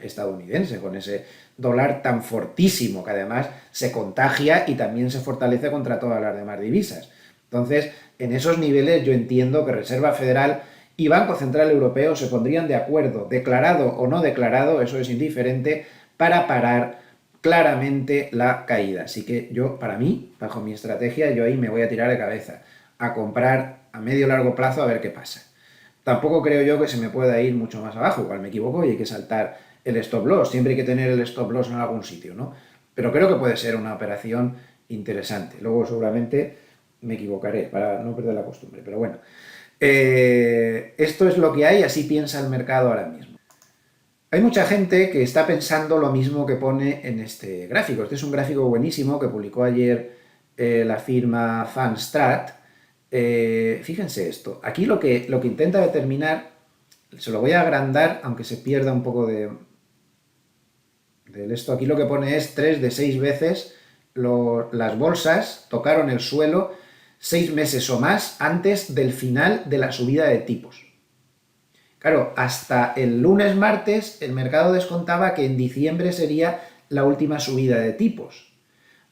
estadounidenses, con ese dólar tan fortísimo que además se contagia y también se fortalece contra todas las demás divisas. Entonces, en esos niveles yo entiendo que Reserva Federal y Banco Central Europeo se pondrían de acuerdo, declarado o no declarado, eso es indiferente, para parar claramente la caída. Así que yo, para mí, bajo mi estrategia, yo ahí me voy a tirar de cabeza a comprar a medio largo plazo a ver qué pasa. Tampoco creo yo que se me pueda ir mucho más abajo, igual me equivoco y hay que saltar el stop loss, siempre hay que tener el stop loss en algún sitio, ¿no? Pero creo que puede ser una operación interesante. Luego seguramente me equivocaré para no perder la costumbre, pero bueno. Esto es lo que hay, así piensa el mercado ahora mismo. Hay mucha gente que está pensando lo mismo que pone en este gráfico. Este es un gráfico buenísimo que publicó ayer la firma Fanstrat. Fíjense esto. Aquí lo que intenta determinar, se lo voy a agrandar, aunque se pierda un poco de esto. Aquí lo que pone es 3 de 6 veces las bolsas tocaron el suelo 6 meses o más antes del final de la subida de tipos. Claro, hasta el lunes, martes, el mercado descontaba que en diciembre sería la última subida de tipos.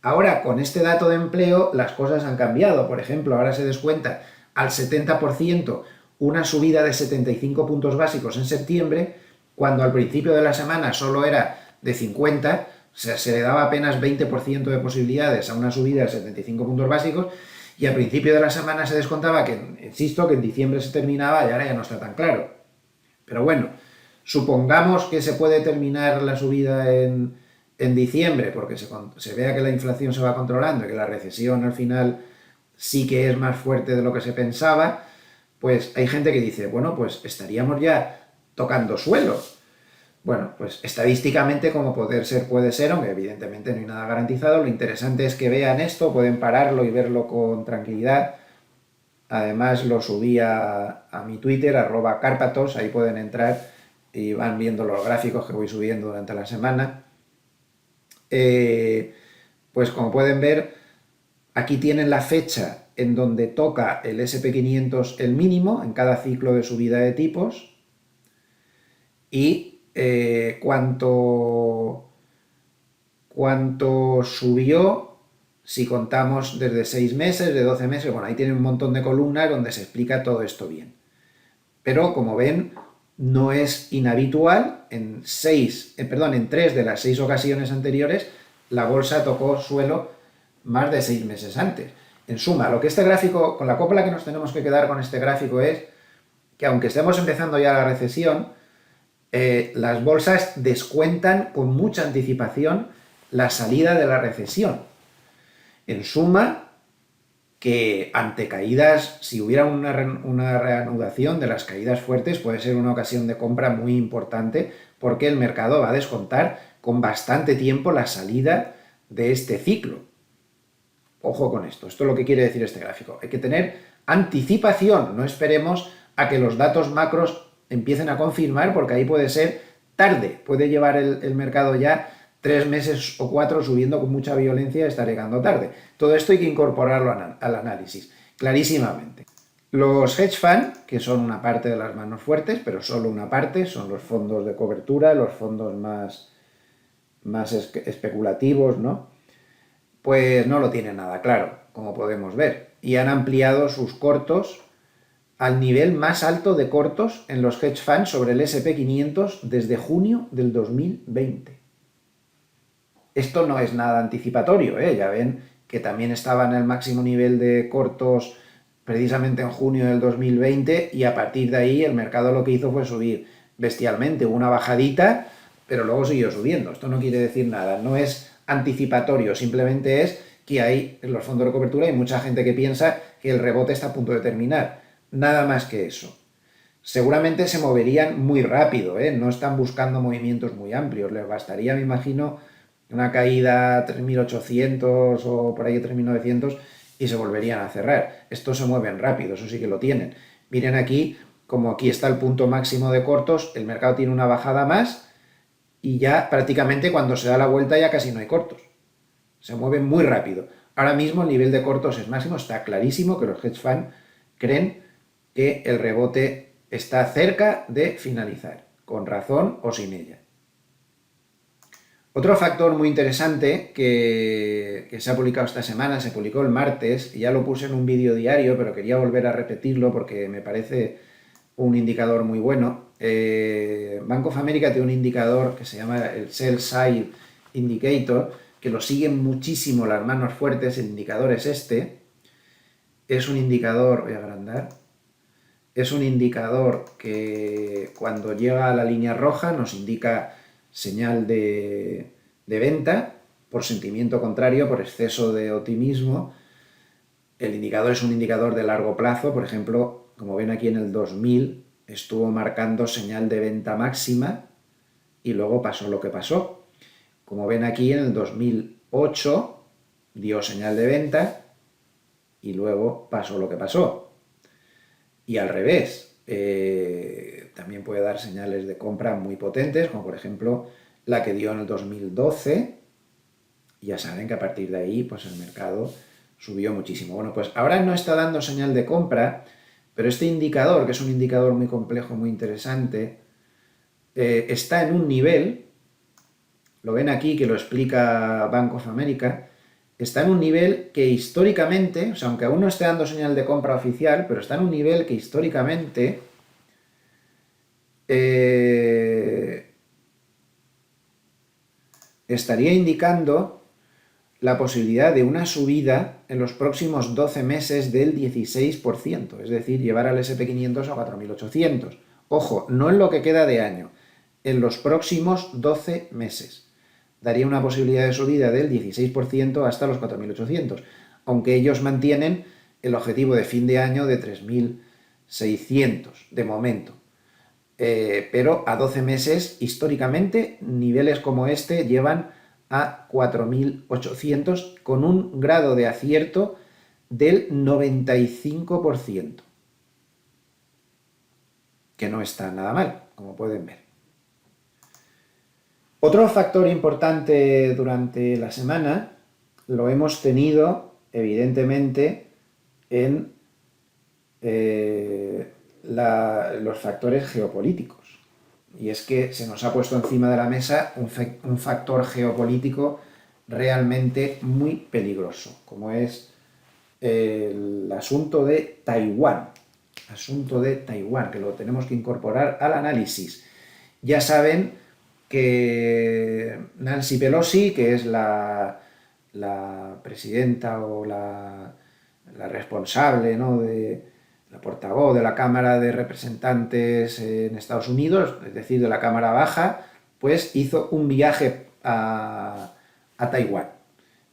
Ahora, con este dato de empleo, las cosas han cambiado. Por ejemplo, ahora se descuenta al 70% una subida de 75 puntos básicos en septiembre, cuando al principio de la semana solo era de 50, o sea, se le daba apenas 20% de posibilidades a una subida de 75 puntos básicos, y al principio de la semana se descontaba que, insisto, que en diciembre se terminaba y ahora ya no está tan claro. Pero bueno, supongamos que se puede terminar la subida en diciembre porque se vea que la inflación se va controlando y que la recesión al final sí que es más fuerte de lo que se pensaba, pues hay gente que dice, bueno, pues estaríamos ya tocando suelo. Bueno, pues estadísticamente como puede ser, aunque evidentemente no hay nada garantizado, lo interesante es que vean esto, pueden pararlo y verlo con tranquilidad. Además lo subí a mi Twitter, @Cárpatos, ahí pueden entrar y van viendo los gráficos que voy subiendo durante la semana. Pues como pueden ver, aquí tienen la fecha en donde toca el SP500 el mínimo en cada ciclo de subida de tipos y cuánto subió si contamos desde 6 meses, de 12 meses. Bueno, ahí tienen un montón de columnas donde se explica todo esto bien. Pero como ven, no es inhabitual, en 3 de las 6 ocasiones anteriores, la bolsa tocó suelo más de 6 meses antes. En suma, lo que este gráfico, con la copla que nos tenemos que quedar con este gráfico es que aunque estemos empezando ya la recesión, las bolsas descuentan con mucha anticipación la salida de la recesión. En suma, que ante caídas, si hubiera una reanudación de las caídas fuertes, puede ser una ocasión de compra muy importante porque el mercado va a descontar con bastante tiempo la salida de este ciclo. Ojo con esto, esto es lo que quiere decir este gráfico. Hay que tener anticipación, no esperemos a que los datos macros empiecen a confirmar porque ahí puede ser tarde, puede llevar el mercado ya 3 meses o 4 subiendo con mucha violencia y estar llegando tarde. Todo esto hay que incorporarlo al análisis, clarísimamente. Los hedge funds, que son una parte de las manos fuertes, pero solo una parte, son los fondos de cobertura, los fondos más especulativos, ¿no? Pues no lo tienen nada claro, como podemos ver, y han ampliado sus cortos al nivel más alto de cortos en los hedge funds sobre el SP500 desde junio del 2020. Esto no es nada anticipatorio, ya ven que también estaba en el máximo nivel de cortos precisamente en junio del 2020 y a partir de ahí el mercado lo que hizo fue subir bestialmente, hubo una bajadita, pero luego siguió subiendo. Esto no quiere decir nada, no es anticipatorio, simplemente es que hay en los fondos de cobertura hay mucha gente que piensa que el rebote está a punto de terminar. Nada más que eso. seguramente se moverían muy rápido, ¿eh? No están buscando movimientos muy amplios. Les bastaría, me imagino, una caída a 3.800 o por ahí a 3.900 y se volverían a cerrar. Estos se mueven rápido, eso sí que lo tienen. Miren aquí, como aquí está el punto máximo de cortos, el mercado tiene una bajada más y ya prácticamente cuando se da la vuelta ya casi no hay cortos. Se mueven muy rápido. Ahora mismo el nivel de cortos es máximo, está clarísimo que los hedge funds creen que el rebote está cerca de finalizar, con razón o sin ella. Otro factor muy interesante que se ha publicado esta semana, se publicó el martes, y ya lo puse en un vídeo diario, pero quería volver a repetirlo porque me parece un indicador muy bueno. Bank of America tiene un indicador que se llama el Sell Side Indicator, que lo siguen muchísimo las manos fuertes. El indicador es este. Es un indicador, voy a agrandar, es un indicador que cuando llega a la línea roja nos indica señal de venta, por sentimiento contrario, por exceso de optimismo. El indicador es un indicador de largo plazo, por ejemplo, como ven aquí en el 2000, estuvo marcando señal de venta máxima y luego pasó lo que pasó. Como ven aquí en el 2008, dio señal de venta y luego pasó lo que pasó. Y al revés, también puede dar señales de compra muy potentes, como por ejemplo la que dio en el 2012. Ya saben que a partir de ahí pues el mercado subió muchísimo. Bueno, pues ahora no está dando señal de compra, pero este indicador, que es un indicador muy complejo, muy interesante, está en un nivel, lo ven aquí que lo explica Bank of America, está en un nivel que históricamente, o sea, aunque aún no esté dando señal de compra oficial, pero está en un nivel que históricamente estaría indicando la posibilidad de una subida en los próximos 12 meses del 16%, es decir, llevar al SP500 a 4.800. Ojo, no en lo que queda de año, en los próximos 12 meses. Daría una posibilidad de subida del 16% hasta los 4.800, aunque ellos mantienen el objetivo de fin de año de 3.600 de momento. Pero a 12 meses, históricamente, niveles como este llevan a 4.800 con un grado de acierto del 95%, que no está nada mal, como pueden ver. Otro factor importante durante la semana lo hemos tenido, evidentemente, en los factores geopolíticos. Y es que se nos ha puesto encima de la mesa un factor geopolítico realmente muy peligroso, como es el asunto de Taiwán. Asunto de Taiwán, que lo tenemos que incorporar al análisis. Ya saben que Nancy Pelosi, que es la presidenta o la responsable, ¿no?, la portavoz de la Cámara de Representantes en Estados Unidos, es decir, de la Cámara Baja, pues hizo un viaje a Taiwán,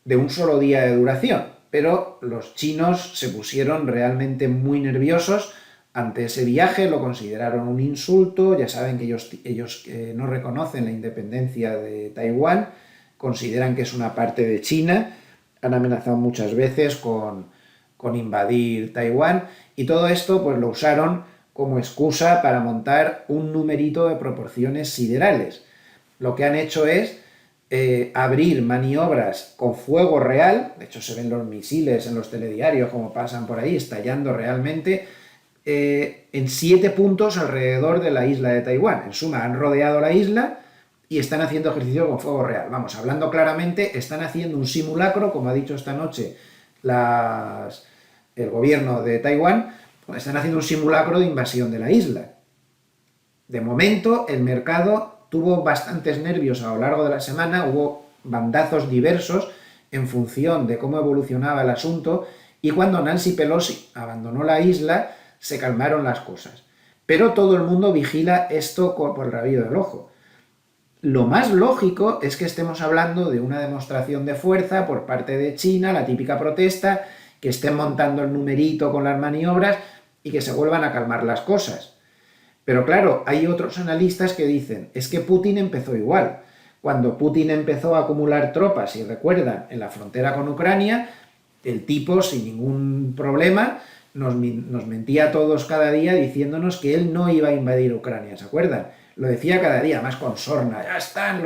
de un solo día de duración. Pero los chinos se pusieron realmente muy nerviosos ante ese viaje, lo consideraron un insulto. Ya saben que ellos no reconocen la independencia de Taiwán, consideran que es una parte de China, han amenazado muchas veces con invadir Taiwán, y todo esto pues lo usaron como excusa para montar un numerito de proporciones siderales. Lo que han hecho es abrir maniobras con fuego real, de hecho se ven los misiles en los telediarios como pasan por ahí, estallando realmente, en 7 puntos alrededor de la isla de Taiwán. En suma, han rodeado la isla y están haciendo ejercicio con fuego real. Vamos, hablando claramente, están haciendo un simulacro, como ha dicho esta noche el gobierno de Taiwán, están haciendo un simulacro de invasión de la isla. De momento, el mercado tuvo bastantes nervios a lo largo de la semana, hubo bandazos diversos en función de cómo evolucionaba el asunto, y cuando Nancy Pelosi abandonó la isla, se calmaron las cosas. Pero todo el mundo vigila esto por el rabillo del ojo. Lo más lógico es que estemos hablando de una demostración de fuerza por parte de China, la típica protesta, que estén montando el numerito con las maniobras y que se vuelvan a calmar las cosas. Pero claro, hay otros analistas que dicen, es que Putin empezó igual. Cuando Putin empezó a acumular tropas, si recuerdan, en la frontera con Ucrania, el tipo, sin ningún problema, nos mentía a todos cada día diciéndonos que él no iba a invadir Ucrania, ¿se acuerdan? Lo decía cada día, más con sorna, ya están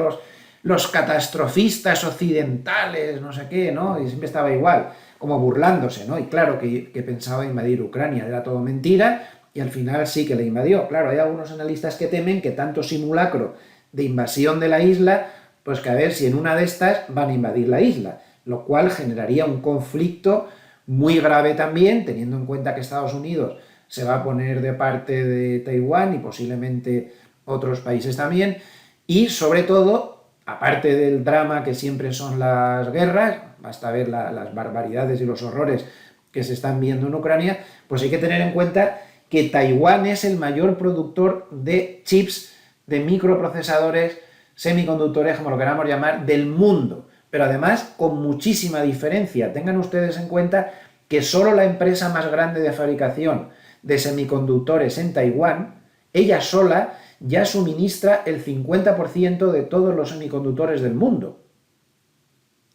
los catastrofistas occidentales, no sé qué, ¿no? Y siempre estaba igual, como burlándose, ¿no? Y claro que pensaba invadir Ucrania, era todo mentira, y al final sí que le invadió. Claro, hay algunos analistas que temen que tanto simulacro de invasión de la isla, pues que a ver si en una de estas van a invadir la isla, lo cual generaría un conflicto muy grave también, teniendo en cuenta que Estados Unidos se va a poner de parte de Taiwán y posiblemente otros países también, y sobre todo, aparte del drama que siempre son las guerras, basta ver las barbaridades y los horrores que se están viendo en Ucrania, pues hay que tener en cuenta que Taiwán es el mayor productor de chips, de microprocesadores, semiconductores, como lo queramos llamar, del mundo. Pero además con muchísima diferencia. Tengan ustedes en cuenta que solo la empresa más grande de fabricación de semiconductores en Taiwán, ella sola ya suministra el 50% de todos los semiconductores del mundo.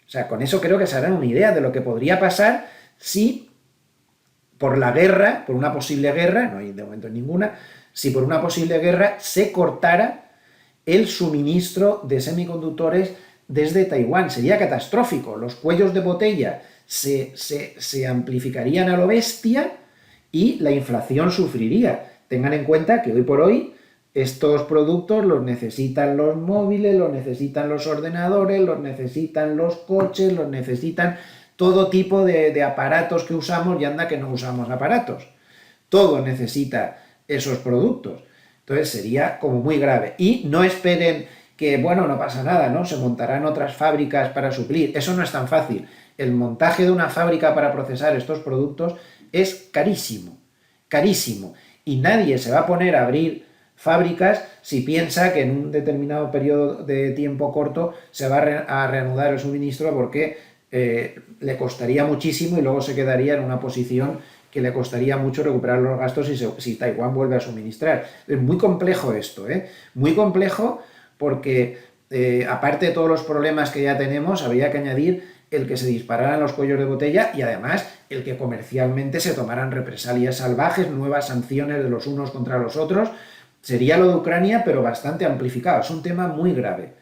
O sea, con eso creo que se harán una idea de lo que podría pasar si por la guerra, por una posible guerra, no hay de momento ninguna, si por una posible guerra se cortara el suministro de semiconductores desde Taiwán. Sería catastrófico. Los cuellos de botella se amplificarían a lo bestia y la inflación sufriría. Tengan en cuenta que hoy por hoy estos productos los necesitan los móviles, los necesitan los ordenadores, los necesitan los coches, los necesitan todo tipo de aparatos que usamos, y anda que no usamos aparatos. Todo necesita esos productos. Entonces sería como muy grave. Y no esperen que, bueno, no pasa nada, ¿no? Se montarán otras fábricas para suplir. Eso no es tan fácil. El montaje de una fábrica para procesar estos productos es carísimo, carísimo. Y nadie se va a poner a abrir fábricas si piensa que en un determinado periodo de tiempo corto se va a reanudar el suministro, porque le costaría muchísimo y luego se quedaría en una posición que le costaría mucho recuperar los gastos si Taiwán vuelve a suministrar. Es muy complejo esto, ¿eh? Muy complejo porque aparte de todos los problemas que ya tenemos, habría que añadir el que se dispararan los cuellos de botella y además el que comercialmente se tomaran represalias salvajes, nuevas sanciones de los unos contra los otros. Sería lo de Ucrania, pero bastante amplificado. Es un tema muy grave,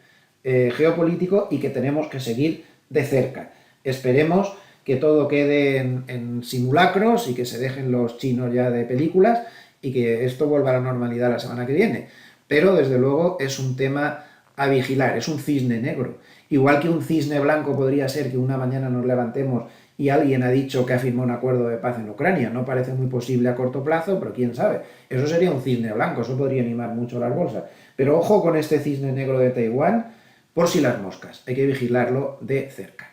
geopolítico, y que tenemos que seguir de cerca. Esperemos que todo quede en simulacros y que se dejen los chinos ya de películas y que esto vuelva a la normalidad la semana que viene. Pero desde luego es un tema a vigilar, es un cisne negro. Igual que un cisne blanco podría ser que una mañana nos levantemos y alguien ha dicho que ha firmado un acuerdo de paz en Ucrania. No parece muy posible a corto plazo, pero quién sabe. Eso sería un cisne blanco, eso podría animar mucho las bolsas. Pero ojo con este cisne negro de Taiwán, por si las moscas. Hay que vigilarlo de cerca.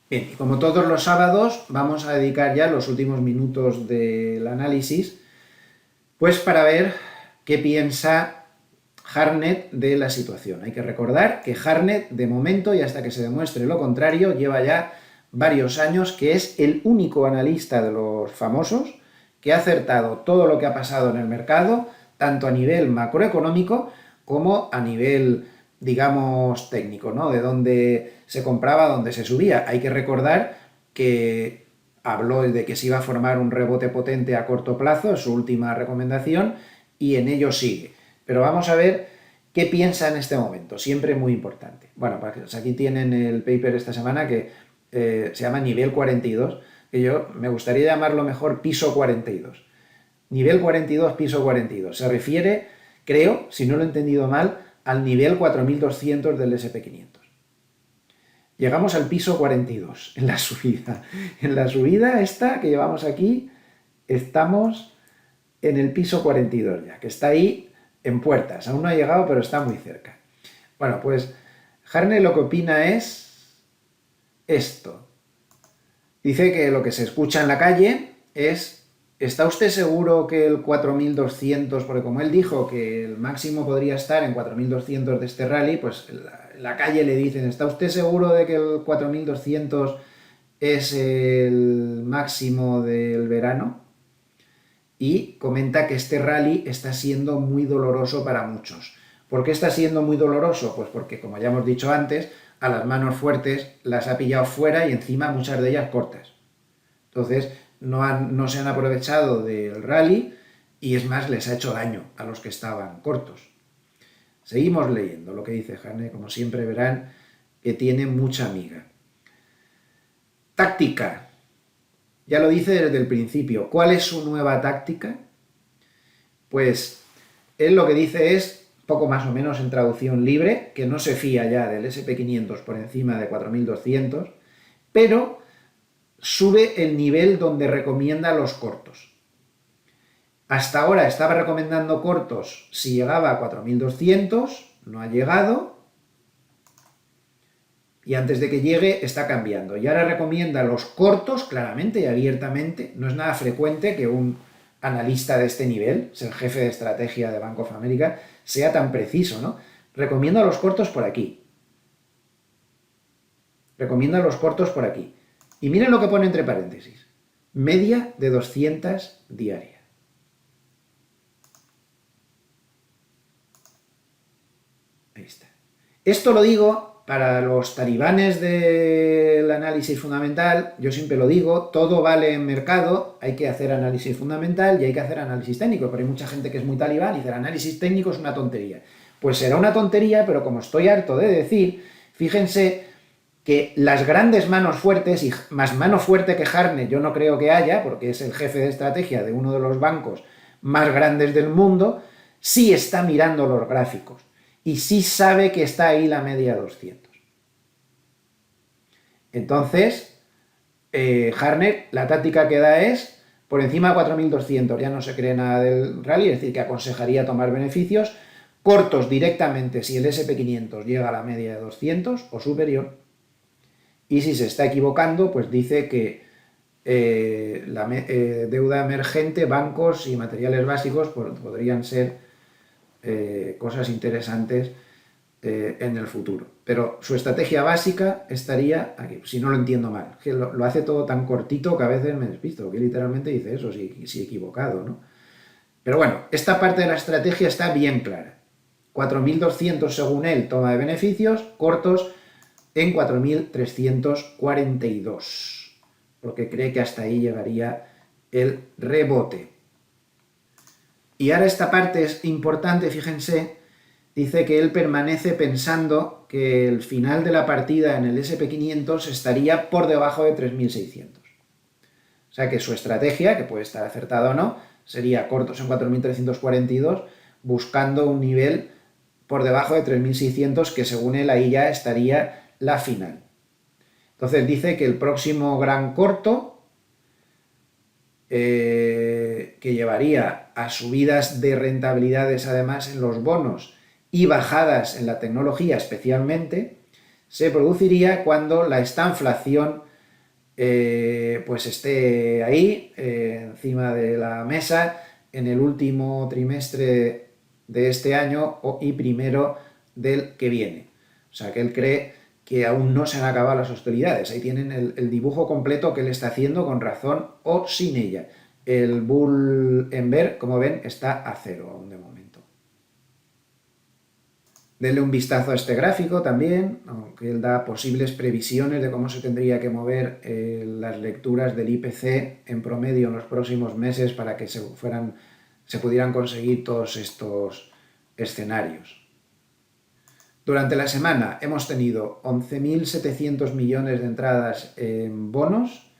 Bien, y como todos los sábados, vamos a dedicar ya los últimos minutos del análisis, pues para ver qué piensa Hartnett de la situación. Hay que recordar que Hartnett, de momento, y hasta que se demuestre lo contrario, lleva ya varios años que es el único analista de los famosos que ha acertado todo lo que ha pasado en el mercado, tanto a nivel macroeconómico como a nivel, digamos, técnico, ¿no? De dónde se compraba, dónde se subía. Hay que recordar que habló de que se iba a formar un rebote potente a corto plazo, es su última recomendación, y en ello sigue. Pero vamos a ver qué piensa en este momento, siempre muy importante. Bueno, pues aquí tienen el paper esta semana que se llama nivel 42, que yo me gustaría llamarlo mejor piso 42. Nivel 42, piso 42. Se refiere, creo, si no lo he entendido mal, al nivel 4200 del SP500. Llegamos al piso 42 en la subida. En la subida esta que llevamos aquí, estamos en el piso 42 ya, que está ahí en puertas. Aún no ha llegado, pero está muy cerca. Bueno, pues Hartnett lo que opina es esto. Dice que lo que se escucha en la calle es: ¿está usted seguro que el 4200, porque como él dijo que el máximo podría estar en 4200 de este rally, pues en la calle le dicen: ¿está usted seguro de que el 4200 es el máximo del verano? y comenta que este rally está siendo muy doloroso para muchos. ¿Por qué está siendo muy doloroso? Pues porque, como ya hemos dicho antes, a las manos fuertes las ha pillado fuera y encima muchas de ellas cortas. Entonces, no se han aprovechado del rally y es más, les ha hecho daño a los que estaban cortos. Seguimos leyendo lo que dice Harnett, como siempre verán que tiene mucha miga. Táctica. Ya lo dice desde el principio. ¿Cuál es su nueva táctica? Pues él lo que dice es, poco más o menos en traducción libre, que no se fía ya del SP500 por encima de 4200, pero sube el nivel donde recomienda los cortos. Hasta ahora estaba recomendando cortos si llegaba a 4200, no ha llegado, y antes de que llegue está cambiando. Y ahora recomienda los cortos claramente y abiertamente. No es nada frecuente que un analista de este nivel, es el jefe de estrategia de Bank of America, sea tan preciso, ¿no? Recomienda los cortos por aquí. Recomienda los cortos por aquí. Y miren lo que pone entre paréntesis. Media de 200 diaria. Ahí está. Esto lo digo para los talibanes del análisis fundamental. Yo siempre lo digo, todo vale en mercado, hay que hacer análisis fundamental y hay que hacer análisis técnico, pero hay mucha gente que es muy talibán y dice, el análisis técnico es una tontería. Pues será una tontería, pero como estoy harto de decir, fíjense que las grandes manos fuertes, y más mano fuerte que Harnett yo no creo que haya, porque es el jefe de estrategia de uno de los bancos más grandes del mundo, sí está mirando los gráficos y sí sabe que está ahí la media 200. Entonces, Harnett, la táctica que da es, por encima de 4200 ya no se cree nada del rally, es decir, que aconsejaría tomar beneficios cortos directamente si el SP500 llega a la media de 200 o superior. Y si se está equivocando, pues dice que la deuda emergente, bancos y materiales básicos podrían ser cosas interesantes en el futuro. Pero su estrategia básica estaría aquí, si no lo entiendo mal. Que lo hace todo tan cortito que a veces me despisto, que literalmente dice eso, si equivocado, ¿no? Pero bueno, esta parte de la estrategia está bien clara. 4200 según él toma de beneficios, cortos en 4.342, porque cree que hasta ahí llegaría el rebote. Y ahora esta parte es importante, fíjense, dice que él permanece pensando que el final de la partida en el SP500 estaría por debajo de 3.600. O sea que su estrategia, que puede estar acertada o no, sería cortos en 4.342, buscando un nivel por debajo de 3.600, que según él ahí ya estaría la final. Entonces dice que el próximo gran corto, que llevaría a subidas de rentabilidades además en los bonos y bajadas en la tecnología especialmente, se produciría cuando la estanflación pues esté ahí, encima de la mesa, en el último trimestre de este año y primero del que viene. O sea, que él cree que aún no se han acabado las hostilidades. Ahí tienen el dibujo completo que él está haciendo con razón o sin ella. El bull en bear, como ven, está a cero aún de momento. Denle un vistazo a este gráfico también, aunque él da posibles previsiones de cómo se tendría que mover las lecturas del IPC en promedio en los próximos meses para que se pudieran conseguir todos estos escenarios. Durante la semana hemos tenido 11.700 millones de entradas en bonos,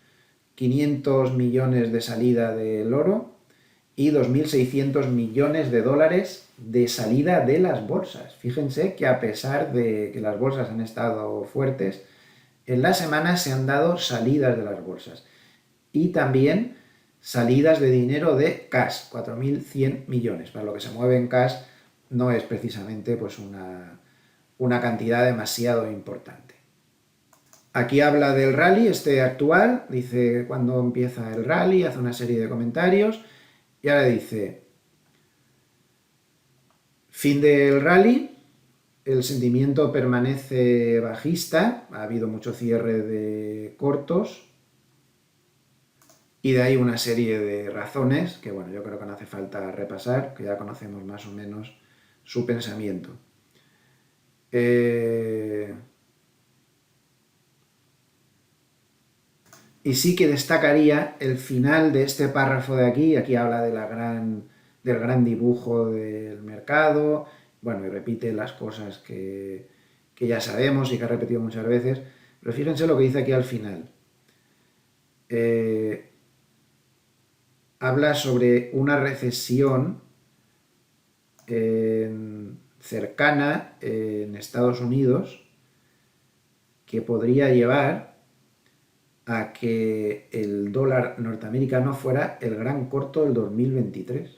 500 millones de salida del oro y 2.600 millones de dólares de salida de las bolsas. Fíjense que a pesar de que las bolsas han estado fuertes, en la semana se han dado salidas de las bolsas y también salidas de dinero de cash, 4.100 millones. Para lo que se mueve en cash no es precisamente pues una cantidad demasiado importante. Aquí habla del rally este actual, dice cuándo empieza el rally, hace una serie de comentarios y ahora dice, fin del rally, el sentimiento permanece bajista, ha habido mucho cierre de cortos Y de ahí una serie de razones que, bueno, yo creo que no hace falta repasar, que ya conocemos más o menos su pensamiento. Eh, y sí que destacaría el final de este párrafo de aquí. Aquí habla de del gran dibujo del mercado, bueno, y repite las cosas que ya sabemos y que ha repetido muchas veces. Pero fíjense lo que dice aquí al final. Eh, Habla sobre una recesión cercana en Estados Unidos que podría llevar a que el dólar norteamericano fuera el gran corto del 2023.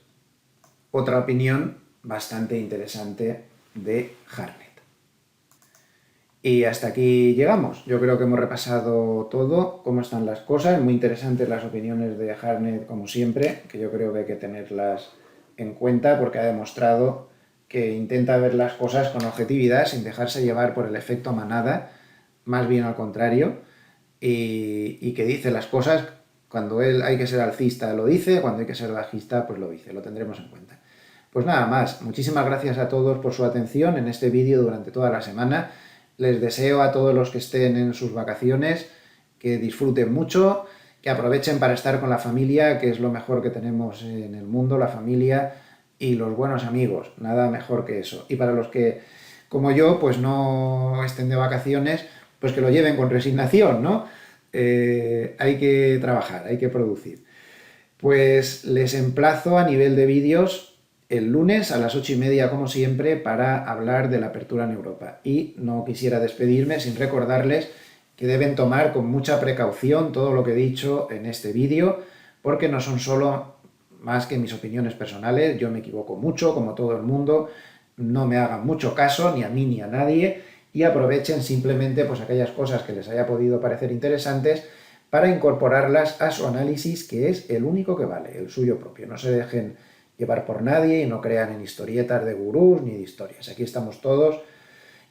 Otra opinión bastante interesante de Hartnett. Y hasta aquí llegamos. Yo creo que hemos repasado todo, cómo están las cosas. Muy interesantes las opiniones de Hartnett, como siempre, que yo creo que hay que tenerlas en cuenta porque ha demostrado que intenta ver las cosas con objetividad sin dejarse llevar por el efecto manada, más bien al contrario, y que dice las cosas cuando él hay que ser alcista lo dice, cuando hay que ser bajista pues lo dice, lo tendremos en cuenta. Pues nada más, muchísimas gracias a todos por su atención en este vídeo durante toda la semana. Les deseo a todos los que estén en sus vacaciones que disfruten mucho, que aprovechen para estar con la familia, que es lo mejor que tenemos en el mundo, la familia y los buenos amigos, nada mejor que eso. Y para los que, como yo, pues no estén de vacaciones, pues que lo lleven con resignación, ¿no? Hay que trabajar, hay que producir. Pues les emplazo a nivel de vídeos el lunes a las 8:30, como siempre, para hablar de la apertura en Europa. Y no quisiera despedirme sin recordarles que deben tomar con mucha precaución todo lo que he dicho en este vídeo, porque no son solo más que mis opiniones personales. Yo me equivoco mucho, como todo el mundo. No me hagan mucho caso, ni a mí ni a nadie, y aprovechen simplemente pues aquellas cosas que les haya podido parecer interesantes para incorporarlas a su análisis, que es el único que vale, el suyo propio. No se dejen llevar por nadie y no crean en historietas de gurús ni de historias. Aquí estamos todos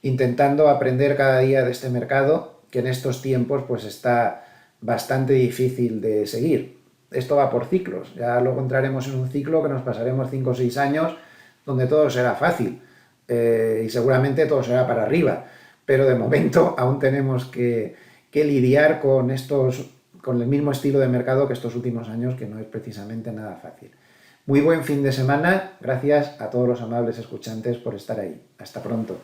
intentando aprender cada día de este mercado, que en estos tiempos pues está bastante difícil de seguir. Esto va por ciclos. Ya luego entraremos en un ciclo que nos pasaremos 5 o 6 años donde todo será fácil y seguramente todo será para arriba. Pero de momento aún tenemos que lidiar con el mismo estilo de mercado que estos últimos años, que no es precisamente nada fácil. Muy buen fin de semana. Gracias a todos los amables escuchantes por estar ahí. Hasta pronto.